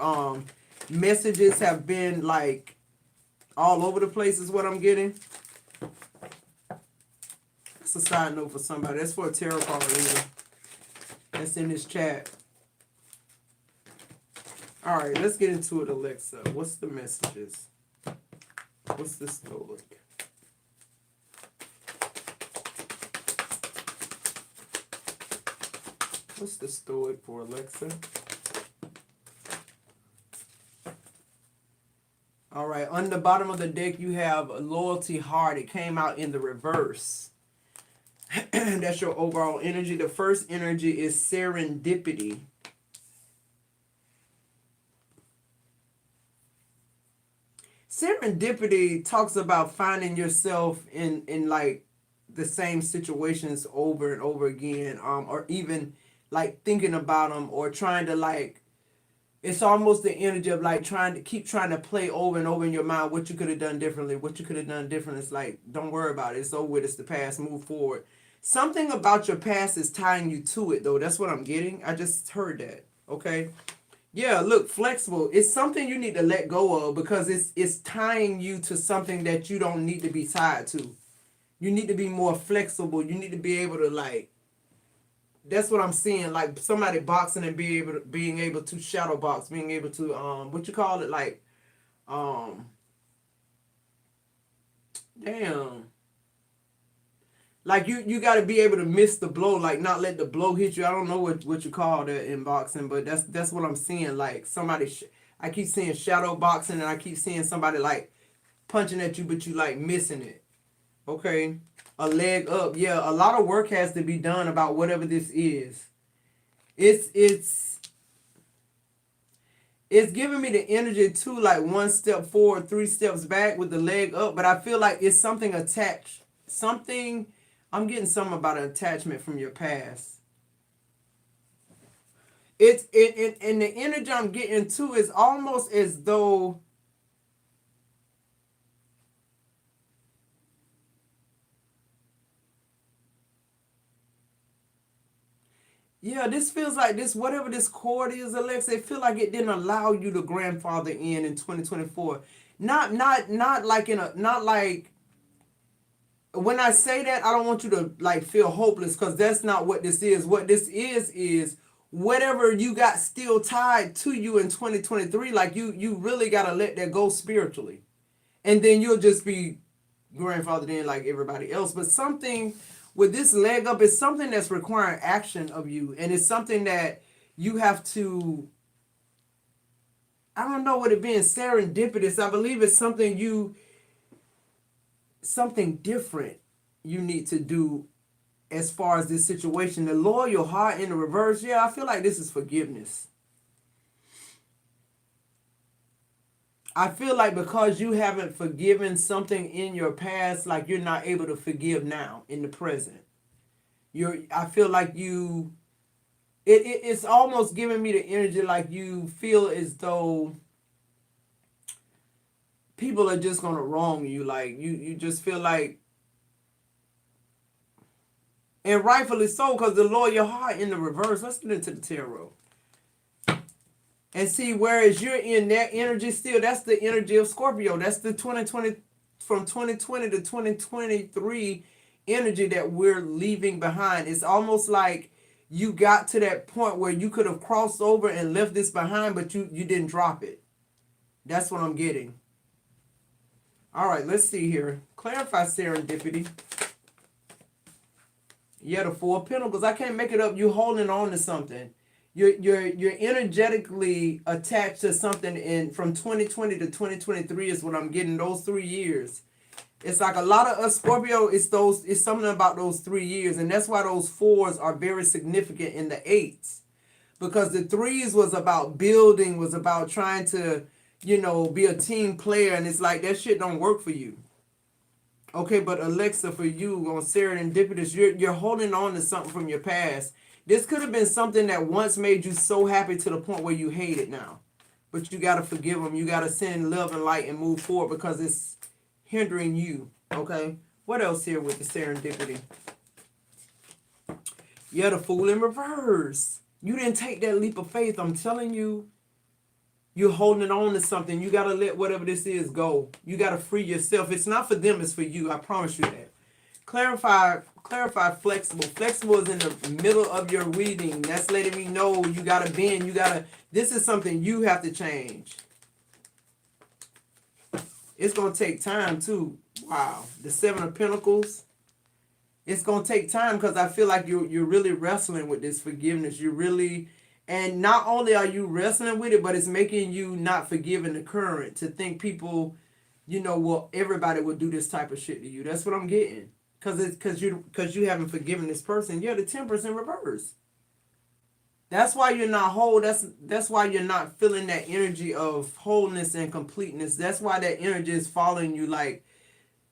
A: messages have been like all over the place is what I'm getting. That's a side note for somebody. That's for a tarot card reader. That's in this chat. All right, let's get into it, Alexa. What's the messages? What's the story? What's the story for Alexa? All right, on the bottom of the deck, you have Loyalty Heart. It came out in the reverse. That's your overall energy. The first energy is Serendipity. Serendipity talks about finding yourself in like the same situations over and over again, or even like thinking about them or trying to like, it's almost the energy of like trying to play over and over in your mind what you could have done differently, what you could have done different. It's like, don't worry about it. It's over with. It's the past. Move forward. Something about your past is tying you to it, though. That's what I'm getting. I just heard that. Okay. Yeah, look, flexible. It's something you need to let go of because it's tying you to something that you don't need to be tied to. You need to be more flexible. You need to be able to like. That's what I'm seeing. Like somebody boxing and being able to shadow box, being able to what you call it, like damn. Like you got to be able to miss the blow, like not let the blow hit you. I don't know what you call that in boxing, but that's what I'm seeing. Like somebody, I keep seeing shadow boxing, and I keep seeing somebody like punching at you, but you like missing it. Okay, a leg up. Yeah, a lot of work has to be done about whatever this is. It's giving me the energy to like one step forward, 3 steps back with the leg up, but I feel like it's something attached. Something. I'm getting something about an attachment from your past. And the energy I'm getting too is almost as though yeah, this feels like this, whatever this cord is, Alexa, it feel like it didn't allow you to grandfather in 2024. Not like when I say that, I don't want you to like feel hopeless because that's not what this is. What this is whatever you got still tied to you in 2023, like you really got to let that go spiritually. And then you'll just be grandfathered in like everybody else. But something with this leg up is something that's requiring action of you. And it's something that you have to, I don't know what it being serendipitous. I believe it's something different you need to do as far as this situation. The loyal heart in the reverse, yeah, I feel like this is forgiveness. I feel like because you haven't forgiven something in your past, like you're not able to forgive now in the present. I feel like it's almost giving me the energy like you feel as though people are just gonna wrong you. Like you just feel like, and rightfully so, because the loyal heart in the reverse. Let's get into the tarot. And see, whereas you're in that energy still, that's the energy of Scorpio. That's the 2020, from 2020 to 2023 energy that we're leaving behind. It's almost like you got to that point where you could have crossed over and left this behind, but you didn't drop it. That's what I'm getting. All right, let's see here. Clarify serendipity. Yeah, the Four of Pentacles. I can't make it up. You're holding on to something. You're energetically attached to something in from 2020 to 2023 is what I'm getting, those 3 years. It's like a lot of us Scorpio, it's something about those 3 years, and that's why those fours are very significant in the eights. Because the threes was about building, was about trying to, be a team player, and it's like that shit don't work for you. Okay, but Alexa, for you on Serendipitous, you're holding on to something from your past. This could have been something that once made you so happy to the point where you hate it now. But you got to forgive them. You got to send love and light and move forward because it's hindering you. Okay? What else here with the serendipity? Yeah, the Fool in reverse. You didn't take that leap of faith. I'm telling you. You're holding on to something. You got to let whatever this is go. You got to free yourself. It's not for them. It's for you. I promise you that. Clarify flexible. Flexible is in the middle of your reading. That's letting me know you got to bend. This is something you have to change. It's going to take time too. Wow. The Seven of Pentacles. It's going to take time because I feel like you're really wrestling with this forgiveness. And not only are you wrestling with it, but it's making you not forgiving the current to think people, everybody would do this type of shit to you. That's what I'm getting. Because you haven't forgiven this person. Yeah, the Temperance in reverse. That's why you're not whole. That's why you're not feeling that energy of wholeness and completeness. That's why that energy is following you like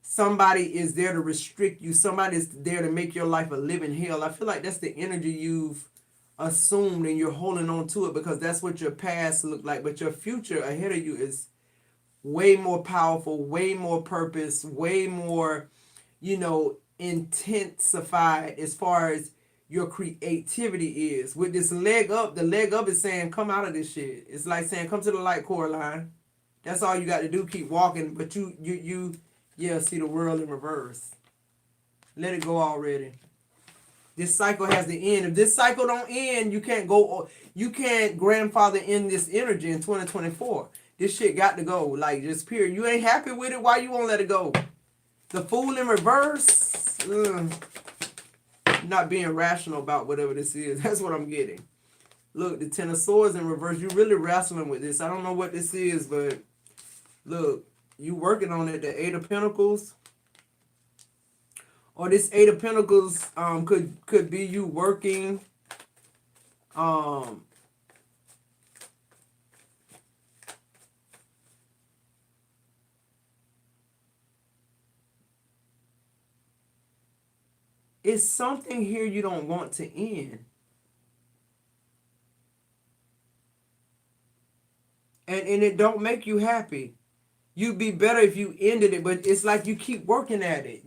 A: somebody is there to restrict you. Somebody's there to make your life a living hell. I feel like that's the energy you've assumed and you're holding on to it because that's what your past looked like. But your future ahead of you is way more powerful, way more purpose, way more, intensified as far as your creativity is. With this leg up, the leg up is saying, come out of this shit. It's like saying, come to the light, Coraline. That's all you got to do, keep walking. But you see the world in reverse. Let it go already. This cycle has to end. If this cycle don't end, you can't grandfather in this energy in 2024. This shit got to go. Like, just period. You ain't happy with it, why you won't let it go? The Fool in reverse. Not being rational about whatever this is. That's what I'm getting. Look, the Ten of Swords in reverse. You're really wrestling with this. I don't know what this is, but look, you working on it. The Eight of Pentacles. Or this Eight of Pentacles could be you working it's something here you don't want to end. And it don't make you happy. You'd be better if you ended it, but it's like you keep working at it.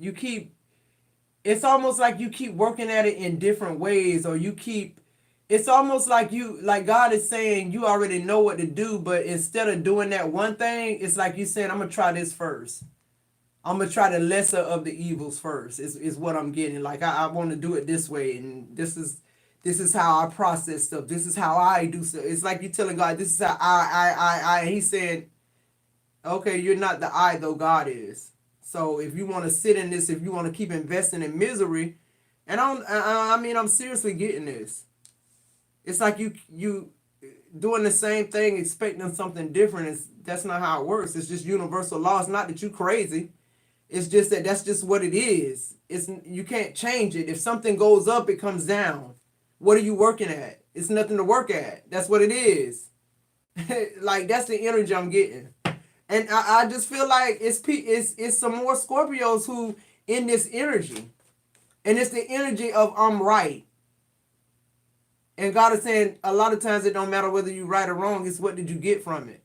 A: It's almost like you keep working at it in different ways, or it's almost like God is saying you already know what to do, but instead of doing that one thing, it's like you saying, I'm going to try this first. I'm going to try the lesser of the evils first, is what I'm getting. Like, I want to do it this way, and this is how I process stuff. This is how I do stuff. It's like you're telling God, this is how I. And He's saying, okay, you're not the I, though God is. So if you want to sit in this, if you want to keep investing in misery, and I'm seriously getting this. It's like you doing the same thing, expecting something different. That's not how it works. It's just universal law. It's not that you crazy. It's just that's just what it is. You can't change it. If something goes up, it comes down. What are you working at? It's nothing to work at. That's what it is. Like, that's the energy I'm getting. And I just feel like it's some more Scorpios who in this energy. And it's the energy of I'm right. And God is saying a lot of times it don't matter whether you're right or wrong. It's what did you get from it?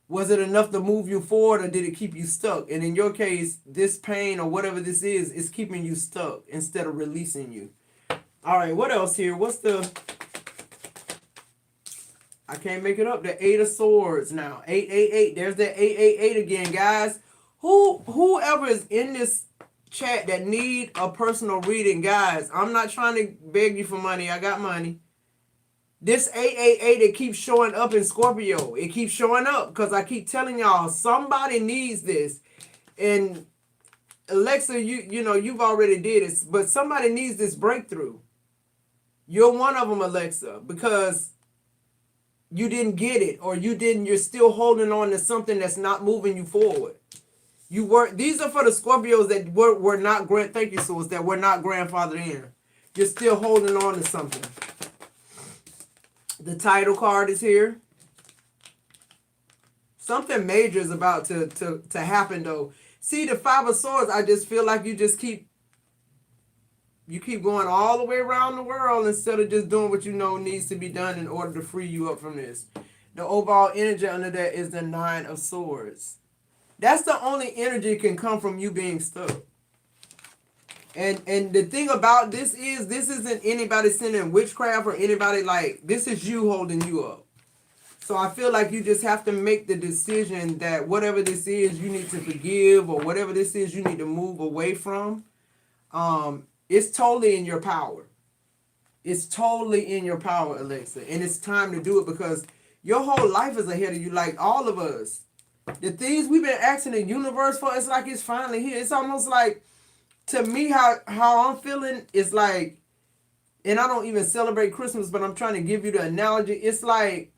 A: Was it enough to move you forward, or did it keep you stuck? And in your case, this pain or whatever this is keeping you stuck instead of releasing you. All right, what else here? I can't make it up. The Eight of Swords now. 888. There's that 888 again, guys. Whoever is in this chat that need a personal reading, guys, I'm not trying to beg you for money. I got money. This 888, it keeps showing up in Scorpio. It keeps showing up because I keep telling y'all somebody needs this. And Alexa, you know, you've already did it, but somebody needs this breakthrough. You're one of them, Alexa, because you didn't get it, or you're still holding on to something that's not moving you forward. These are for the Scorpios that were not thank you, Source, that were not grandfathered in. You're still holding on to something. The title card is here. Something major is about to happen, though. See, the Five of Swords, I just feel like you keep going all the way around the world instead of just doing what you know needs to be done in order to free you up from this. The overall energy under that is the Nine of Swords. That's the only energy can come from you being stuck. And the thing about this isn't anybody sending witchcraft or anybody, like, this is you holding you up. So I feel like you just have to make the decision that whatever this is, you need to forgive, or whatever this is, you need to move away from. It's totally in your power. It's totally in your power, Alexa. And it's time to do it, because your whole life is ahead of you, like all of us. The things we've been asking the universe for, it's like it's finally here. It's almost like, to me, how I'm feeling is like, and I don't even celebrate Christmas, but I'm trying to give you the analogy. It's like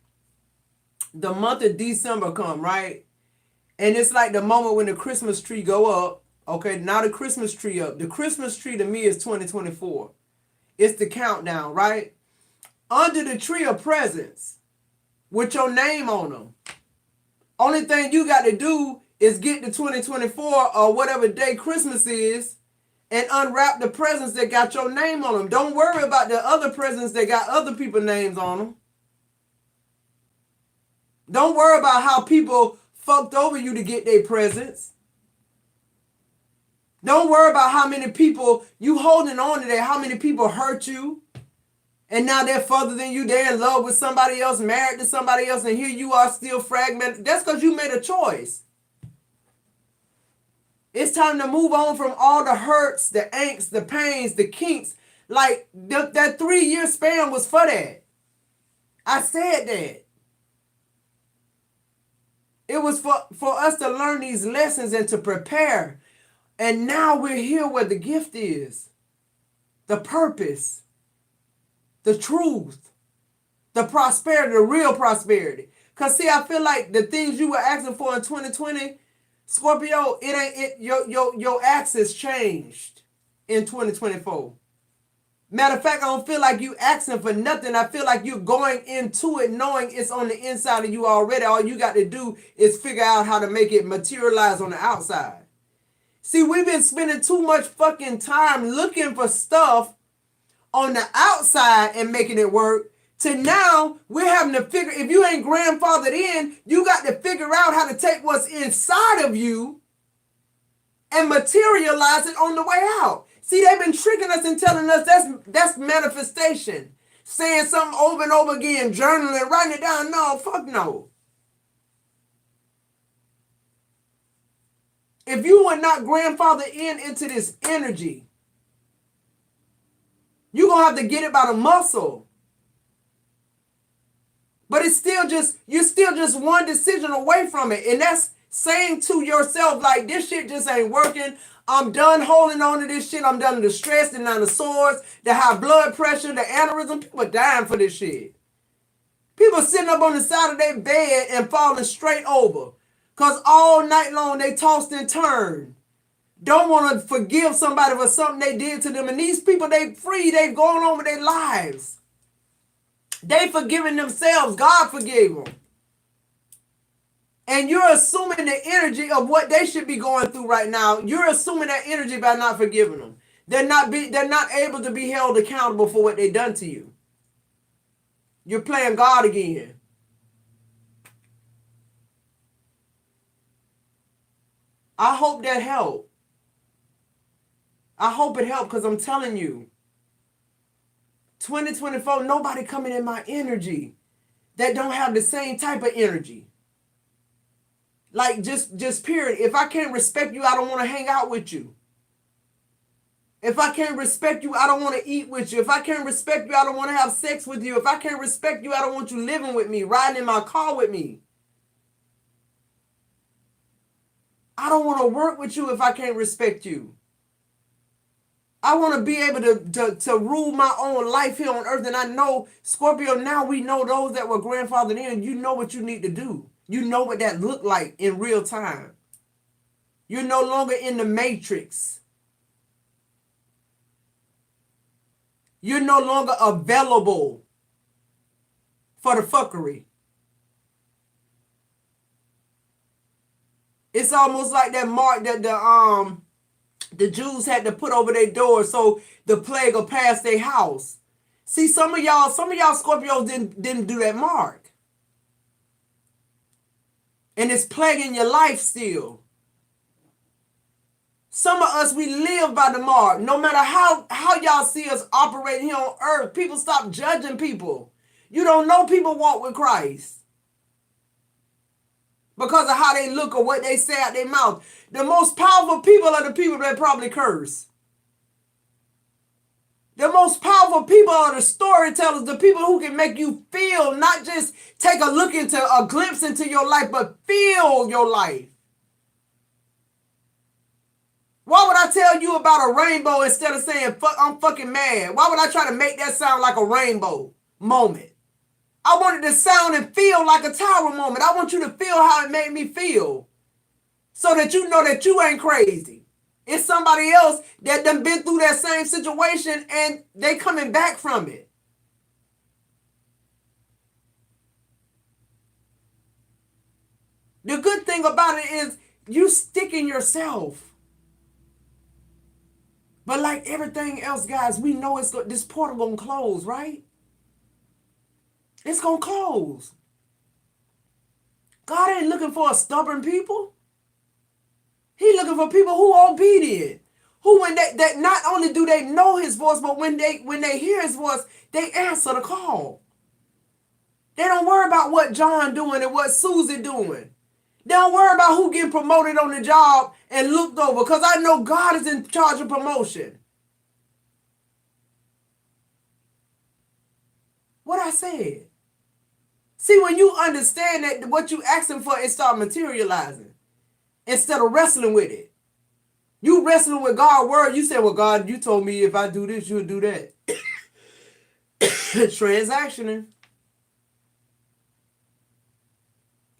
A: the month of December come, right? And it's like the moment when the Christmas tree go up. Okay, now the Christmas tree up. The Christmas tree to me is 2024. It's the countdown, right? Under the tree of presents with your name on them. Only thing you got to do is get to 2024 or whatever day Christmas is and unwrap the presents that got your name on them. Don't worry about the other presents that got other people's names on them. Don't worry about how people fucked over you to get their presents. Don't worry about how many people you holding on to that, how many people hurt you. And now they're further than you. They're in love with somebody else, married to somebody else, and here you are still fragmented. That's because you made a choice. It's time to move on from all the hurts, the angst, the pains, the kinks. Like, that 3-year span was for that. I said that. It was for us to learn these lessons and to prepare. And now we're here where the gift is. The purpose. The truth. The prosperity, the real prosperity. Because, see, I feel like the things you were asking for in 2020, Scorpio, your axis changed in 2024. Matter of fact, I don't feel like you asking for nothing. I feel like you're going into it knowing it's on the inside of you already. All you got to do is figure out how to make it materialize on the outside. See, we've been spending too much fucking time looking for stuff on the outside and making it work, to now we're having to figure, if you ain't grandfathered in, you got to figure out how to take what's inside of you and materialize it on the way out. See, they've been tricking us and telling us that's manifestation. Saying something over and over again, journaling, writing it down. No, fuck no. If you were not grandfathered into this energy, you're going to have to get it by the muscle. But it's still just, you're still just one decision away from it. And that's saying to yourself, like, this shit just ain't working. I'm done holding on to this shit. I'm done with the stress, the 9 of swords, the high blood pressure, the aneurysm. People are dying for this shit. People sitting up on the side of their bed and falling straight over. Because all night long they tossed and turned. Don't want to forgive somebody for something they did to them. And these people, they free. They've gone on with their lives. They forgiven themselves. God forgave them. And you're assuming the energy of what they should be going through right now. You're assuming that energy by not forgiving them. They're not able to be held accountable for what they've done to you. You're playing God again. I hope that helped. I hope it helped, because I'm telling you, 2024, nobody coming in my energy that don't have the same type of energy. Like, just period. If I can't respect you, I don't want to hang out with you. If I can't respect you, I don't want to eat with you. If I can't respect you, I don't want to have sex with you. If I can't respect you, I don't want you living with me, riding in my car with me. I don't want to work with you if I can't respect you. I want to be able to rule my own life here on earth. And I know, Scorpio, now we know those that were grandfathered in, you know what you need to do. You know what that looked like in real time. You're no longer in the matrix. You're no longer available for the fuckery. It's almost like that mark that the Jews had to put over their doors so the plague will pass their house. See, some of y'all Scorpios didn't do that mark. And it's plaguing your life still. Some of us, we live by the mark. No matter how y'all see us operating here on earth, people stop judging people. You don't know people walk with Christ because of how they look or what they say out their mouth. The most powerful people are the people that probably curse. The most powerful people are the storytellers, the people who can make you feel, not just take a look into a glimpse into your life, but feel your life. Why would I tell you about a rainbow instead of saying, fuck, I'm fucking mad? Why would I try to make that sound like a rainbow moment? I wanted to sound and feel like a tower moment. I want you to feel how it made me feel so that you know that you ain't crazy. It's somebody else that done been through that same situation and they coming back from it. The good thing about it is you stick in yourself. But like everything else, guys, we know this portal gonna close, right? It's gonna close. God ain't looking for a stubborn people. He looking for people who are obedient. Who, when that not only do they know his voice, but when they hear his voice, they answer the call. They don't worry about what John doing and what Susie doing. They don't worry about who getting promoted on the job and looked over, because I know God is in charge of promotion. What I said. See, when you understand that what you asking for, it start materializing instead of wrestling with it. You wrestling with God's word. You say, well, God, you told me if I do this, you'll do that. Transactioning.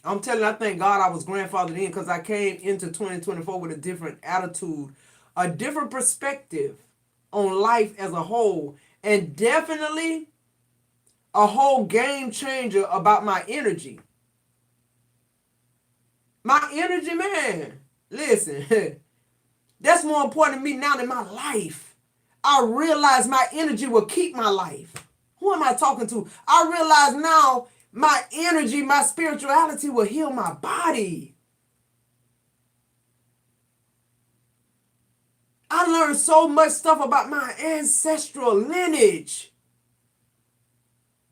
A: I'm telling you, I thank God I was grandfathered in because I came into 2024 with a different attitude, a different perspective on life as a whole, and definitely a whole game changer about my energy. My energy, man. Listen, that's more important to me now than my life. I realize my energy will keep my life. Who am I talking to? I realize now my energy, my spirituality will heal my body. I learned so much stuff about my ancestral lineage.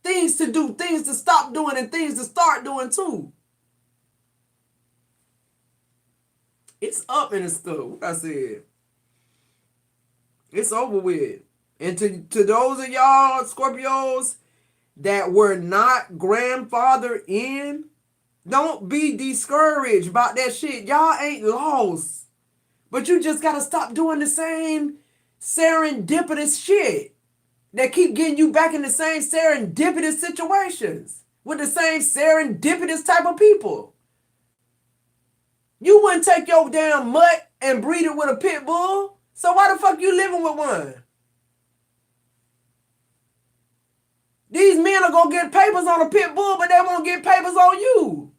A: Things to do, things to stop doing, and things to start doing too. It's up in the stuff. What I said. It's over with. And to those of y'all Scorpios that were not grandfathered in, don't be discouraged about that shit. Y'all ain't lost. But you just got to stop doing the same serendipitous shit that keep getting you back in the same serendipitous situations with the same serendipitous type of people. You wouldn't take your damn mutt and breed it with a pit bull. So why the fuck you living with one? These men are going to get papers on a pit bull, but they won't get papers on you.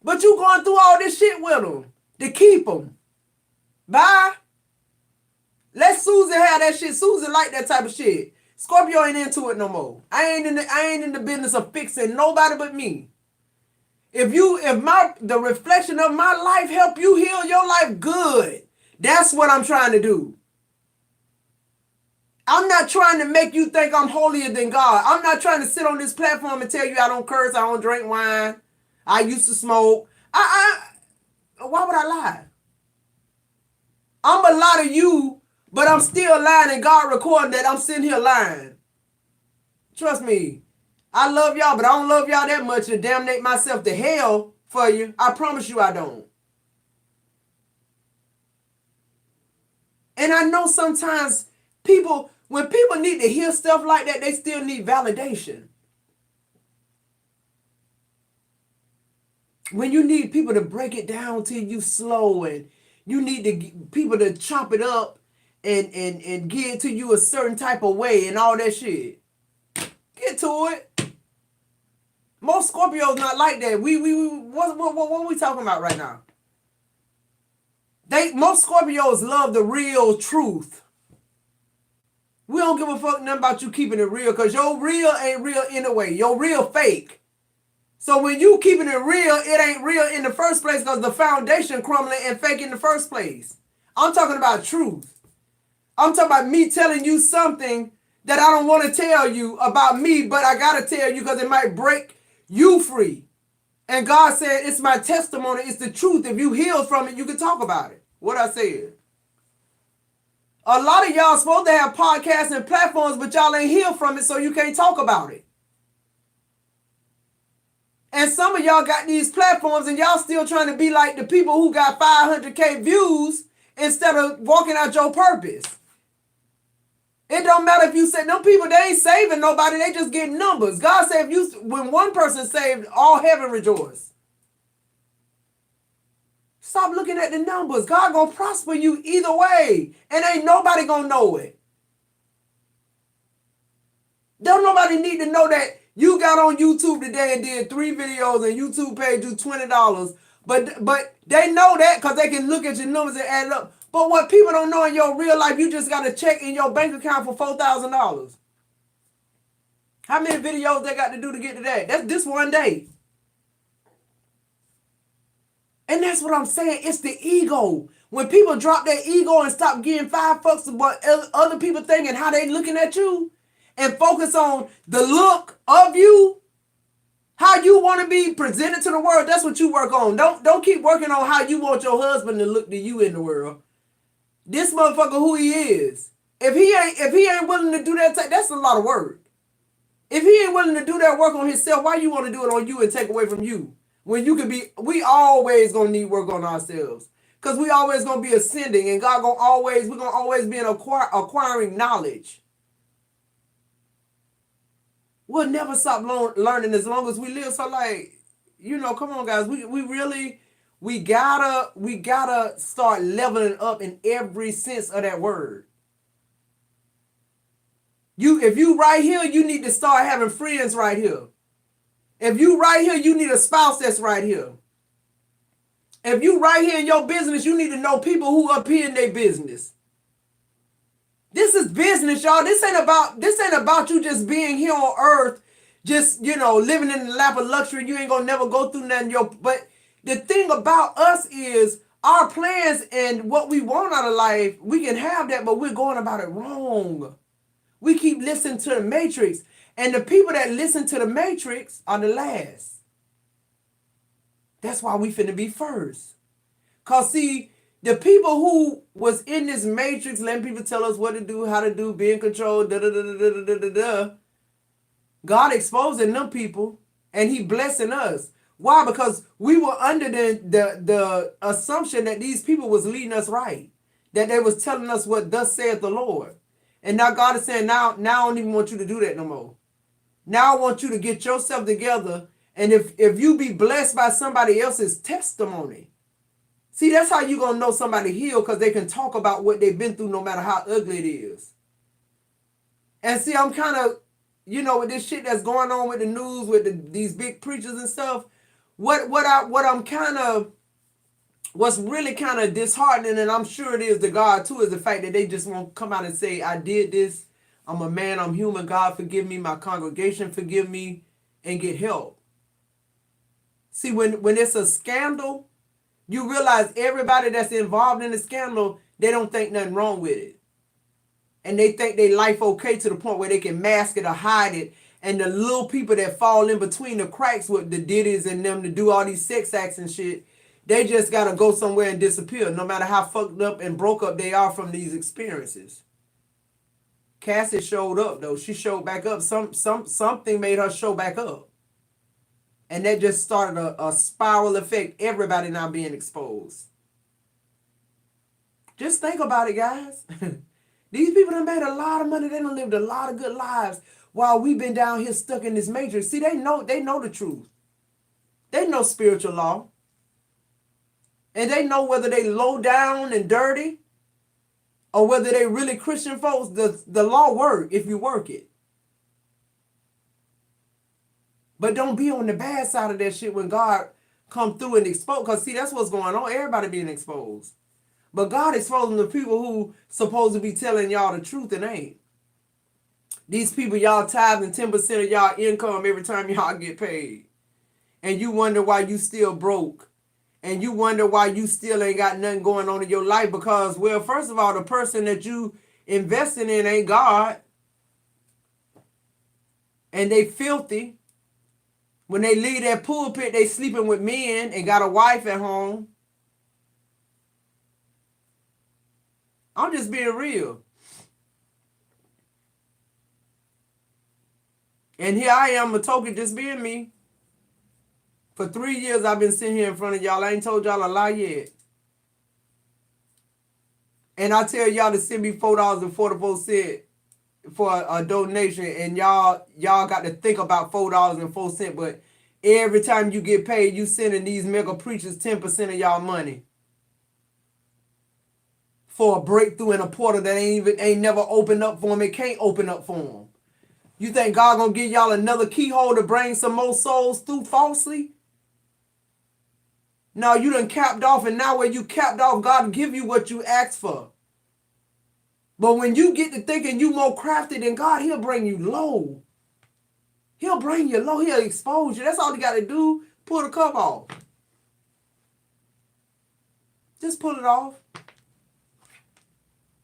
A: But you going through all this shit with them to keep them. Bye. Let Susie have that shit. Susie like that type of shit. Scorpio ain't into it no more. I ain't in the business of fixing nobody but me. If the reflection of my life help you heal your life, good. That's what I'm trying to do. I'm not trying to make you think I'm holier than God. I'm not trying to sit on this platform and tell you I don't curse, I don't drink wine, I used to smoke. Why would I lie? I'm a lie to you, but I'm still lying and God recording that I'm sitting here lying. Trust me. I love y'all, but I don't love y'all that much to damnate myself to hell for you. I promise you I don't. And I know sometimes people, when people need to hear stuff like that, they still need validation. When you need people to break it down to you slow, and you need people to chop it up and get it to you a certain type of way and all that shit. Get to it. Most Scorpios not like that. What are we talking about right now? Most Scorpios love the real truth. We don't give a fuck nothing about you keeping it real, because your real ain't real anyway. Your real fake. So when you keeping it real, it ain't real in the first place, because the foundation crumbling and fake in the first place. I'm talking about truth. I'm talking about me telling you something that I don't want to tell you about me, but I got to tell you because it might break you free. And God said, it's my testimony. It's the truth. If you heal from it, you can talk about it. What I said. A lot of y'all supposed to have podcasts and platforms, but y'all ain't healed from it, so you can't talk about it. And some of y'all got these platforms and y'all still trying to be like the people who got 500K views instead of walking out your purpose. It don't matter if you say, them people, they ain't saving nobody. They just getting numbers. God said, when one person saved, all heaven rejoice. Stop looking at the numbers. God gonna prosper you either way. And ain't nobody gonna know it. Don't nobody need to know that you got on YouTube today and did 3 videos and YouTube paid you $20. But they know that because they can look at your numbers and add it up. But what people don't know in your real life, you just got a check in your bank account for $4,000. How many videos they got to do to get to that? That's this one day. And that's what I'm saying. It's the ego. When people drop their ego and stop giving 5 fucks about other people think and how they looking at you, and focus on the look of you, how you want to be presented to the world, that's what you work on. Don't keep working on how you want your husband to look to you in the world. This motherfucker who he is. If he ain't willing to do that, that's a lot of work. If he ain't willing to do that work on himself, why you want to do it on you and take away from you? When you can be, we always gonna need work on ourselves. Because we always gonna be ascending, and we're gonna always be acquiring knowledge. We'll never stop learning as long as we live. So come on, guys. We gotta start leveling up in every sense of that word. If you right here, you need to start having friends right here. If you right here, you need a spouse that's right here. If you right here in your business, you need to know people who up here in their business. This is business, y'all. This ain't about you just being here on earth, just, living in the lap of luxury. You ain't gonna never go through nothing. But the thing about us is our plans and what we want out of life, we can have that, but we're going about it wrong. We keep listening to the Matrix. And the people that listen to the Matrix are the last. That's why we finna be first. Because, see, the people who was in this Matrix, letting people tell us what to do, how to do, be in control, God exposing them people, and he blessing us. Why? Because we were under the assumption that these people was leading us right. That they was telling us what thus saith the Lord. And now God is saying, now I don't even want you to do that no more. Now I want you to get yourself together. And if you be blessed by somebody else's testimony, see, that's how you going to know somebody healed, because they can talk about what they've been through no matter how ugly it is. And see, I'm kind of, with this shit that's going on with the news, with these big preachers and stuff, what's really kind of disheartening, and I'm sure it is to God too, is the fact that they just won't come out and say, I did this. I'm a man, I'm human. God forgive me. My congregation forgive me, and get help. See, when it's a scandal, you realize everybody that's involved in the scandal, they don't think nothing wrong with it. And they think their life okay to the point where they can mask it or hide it. And the little people that fall in between the cracks with the Diddy's and them to do all these sex acts and shit, they just got to go somewhere and disappear, no matter how fucked up and broke up they are from these experiences. Cassie showed up, though. She showed back up. Something made her show back up. And that just started a spiral effect. Everybody now being exposed. Just think about it, guys. These people done made a lot of money. They done lived a lot of good lives while we've been down here stuck in this matrix. See, they know the truth. They know spiritual law. And they know whether they low down and dirty or whether they really Christian folks. The law work if you work it. But don't be on the bad side of that shit when God come through and expose. Because see, that's what's going on. Everybody being exposed. But God exposing the people who supposed to be telling y'all the truth and ain't. These people, y'all tithing 10% of y'all income every time y'all get paid. And you wonder why you still broke. And you wonder why you still ain't got nothing going on in your life. Because, well, first of all, the person that you investing in ain't God. And they filthy. When they leave that pulpit, they sleeping with men and got a wife at home. I'm just being real. And here I am, a token, just being me. For 3 years, I've been sitting here in front of y'all. I ain't told y'all a lie yet. And I tell y'all to send me $4.44 for a donation. And y'all got to think about $4.04. But every time you get paid, you sending these mega preachers 10% of y'all money. For a breakthrough in a portal that ain't never opened up for them. It can't open up for them. You think God gonna give y'all another keyhole to bring some more souls through falsely? No, you done capped off, and now where you capped off, God will give you what you asked for. But when you get to thinking you more crafty than God, he'll bring you low. He'll bring you low. He'll expose you. That's all you got to do. Pull the cover off. Just pull it off.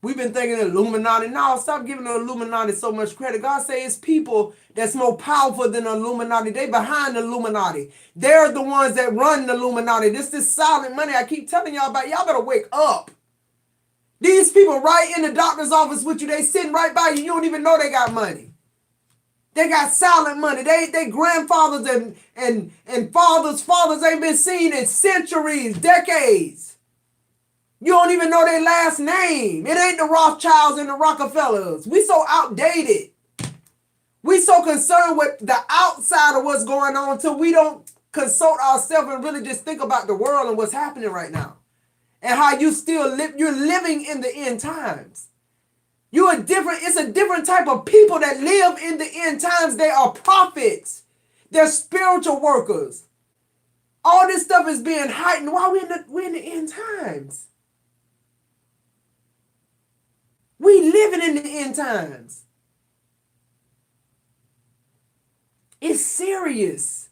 A: We've been thinking Illuminati. No, stop giving the Illuminati so much credit. God says it's people that's more powerful than the Illuminati. They behind the Illuminati. They're the ones that run the Illuminati. This silent money I keep telling y'all about. Y'all better wake up. These people right in the doctor's office with you, they sitting right by you. You don't even know they got money. They got silent money. They grandfathers and fathers ain't been seen in centuries, decades. You don't even know their last name. It ain't the Rothschilds and the Rockefellers. We so outdated. We so concerned with the outside of what's going on until we don't consult ourselves and really just think about the world and what's happening right now. And how you still live, you're living in the end times. It's a different type of people that live in the end times. They are prophets. They're spiritual workers. All this stuff is being heightened while we're in the end times. We living in the end times. It's serious.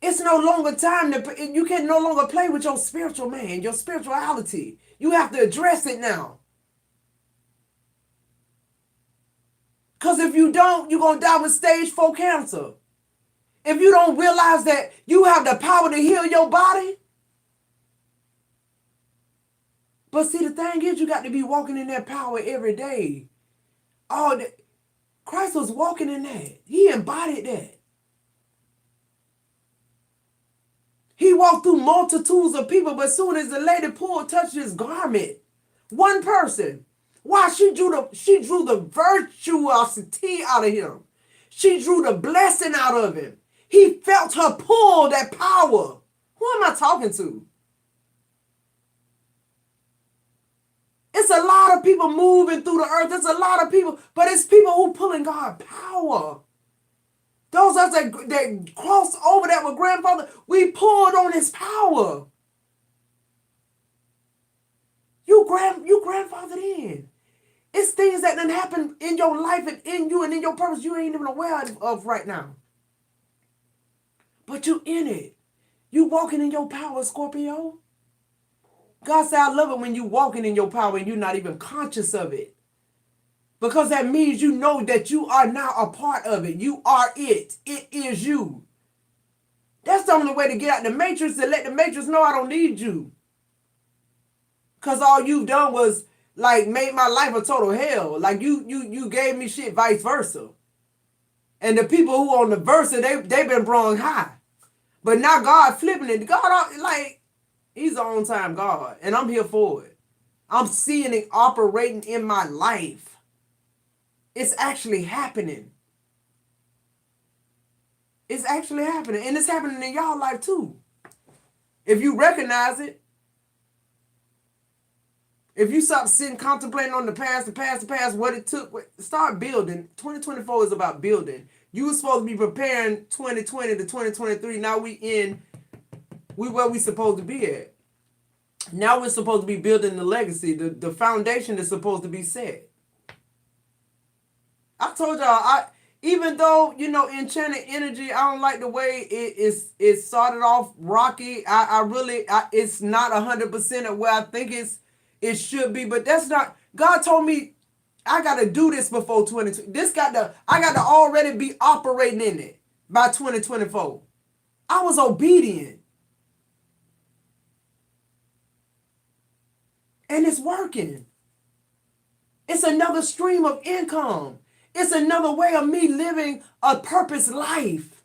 A: It's no longer time you can no longer play with your spiritual man, your spirituality. You have to address it now. Because if you don't, you're going to die with stage 4 cancer. If you don't realize that you have the power to heal your body. But see, the thing is, you got to be walking in that power every day. Christ was walking in that. He embodied that. He walked through multitudes of people, but as soon as the lady touched his garment, one person, why? She drew the virtuosity out of him. She drew the blessing out of him. He felt her pull, that power. Who am I talking to? It's a lot of people moving through the earth. There's a lot of people, but it's people who pulling God power. Those of us that crossed over that with grandfather, we pulled on his power. You grandfathered in. It's things that done happen in your life and in you and in your purpose you ain't even aware of right now. But you in it. You walking in your power, Scorpio. God said, I love it when you walking in your power and you're not even conscious of it. Because that means you know that you are now a part of it. You are it. It is you. That's the only way to get out the matrix, to let the matrix know I don't need you. Because all you've done was like make my life a total hell. Like you gave me shit vice versa. And the people who on the versa, they've been brung high. But now God flipping it. God, like, he's the on time God. And I'm here for it. I'm seeing it operating in my life. It's actually happening. It's actually happening. And it's happening in y'all life too. If you recognize it, if you stop sitting contemplating on the past, what it took, start building. 2024 is about building. You were supposed to be preparing 2020 to 2023. Now we where we supposed to be at. Now we're supposed to be building the legacy. The foundation is supposed to be set. I told y'all, even though, enchanted energy, I don't like the way it started off rocky. It's not 100% of where I think it should be, but that's not, God told me I got to do this before 2020. I got to already be operating in it by 2024. I was obedient. And it's working. It's another stream of income. It's another way of me living a purpose life.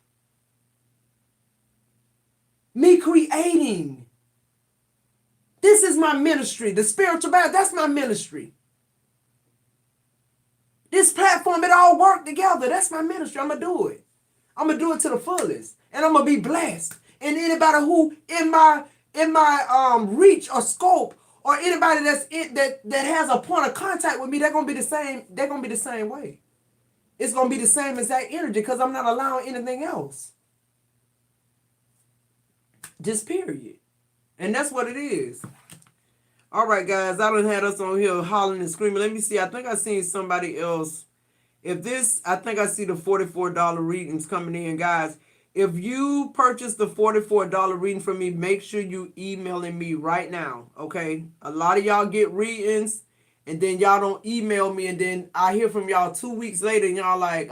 A: Me creating. This is my ministry. The spiritual battle, that's my ministry. This platform, it all work together. That's my ministry. I'm going to do it. I'm going to do it to the fullest. And I'm going to be blessed. And anybody who in my reach or scope, or anybody that has a point of contact with me, they're going to be the same. They're going to be the same way. It's going to be the same exact energy because I'm not allowing anything else. Just period. And that's what it is. All right, guys. I done had us on here hollering and screaming. Let me see. I think I seen somebody else. I think I see the $44 readings coming in, guys. If you purchase the $44 reading from me, make sure you emailing me right now, okay? A lot of y'all get readings, and then y'all don't email me, and then I hear from y'all 2 weeks later, and y'all like,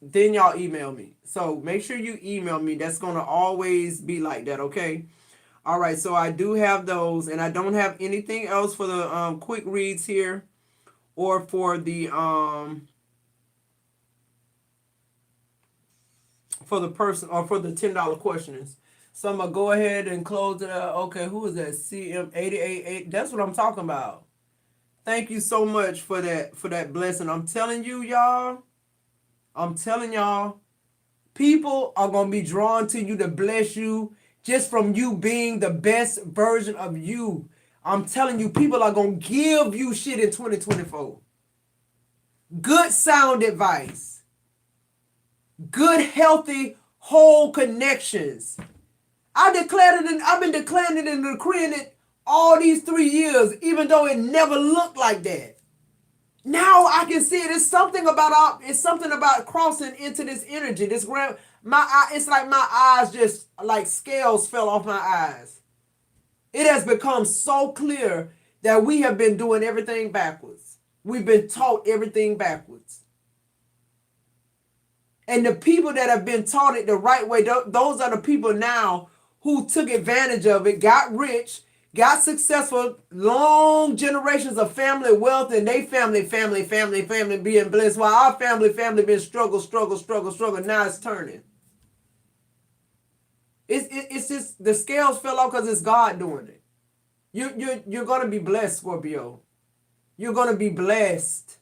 A: then y'all email me. So make sure you email me. That's going to always be like that, okay? All right, so I do have those, and I don't have anything else for the quick reads here, or for the person, or for the $10 questions. So I'm gonna go ahead and close it out. Okay, who is that? CM888. That's what I'm talking about. Thank you so much for that blessing. I'm telling y'all, people are gonna be drawn to you to bless you just from you being the best version of you. I'm telling you, people are gonna give you shit in 2024. Good sound advice. Good, healthy, whole connections. I've been declaring it and decreeing it all these 3 years, even though it never looked like that. Now I can see it. It's something about crossing into this energy. It's like my eyes just like scales fell off my eyes. It has become so clear that we have been doing everything backwards. We've been taught everything backwards. And the people that have been taught it the right way, those are the people now who took advantage of it, got rich, got successful, long generations of family wealth, and they family being blessed, while our family been struggle. Now it's turning. It's just the scales fell off because it's God doing it. You're gonna be blessed, Scorpio. You're gonna be blessed.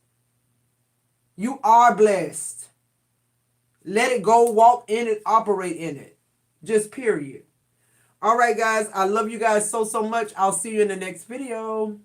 A: You are blessed. Let it go, walk in it, operate in it. Just period. All right, guys. I love you guys so much. I'll see you in the next video.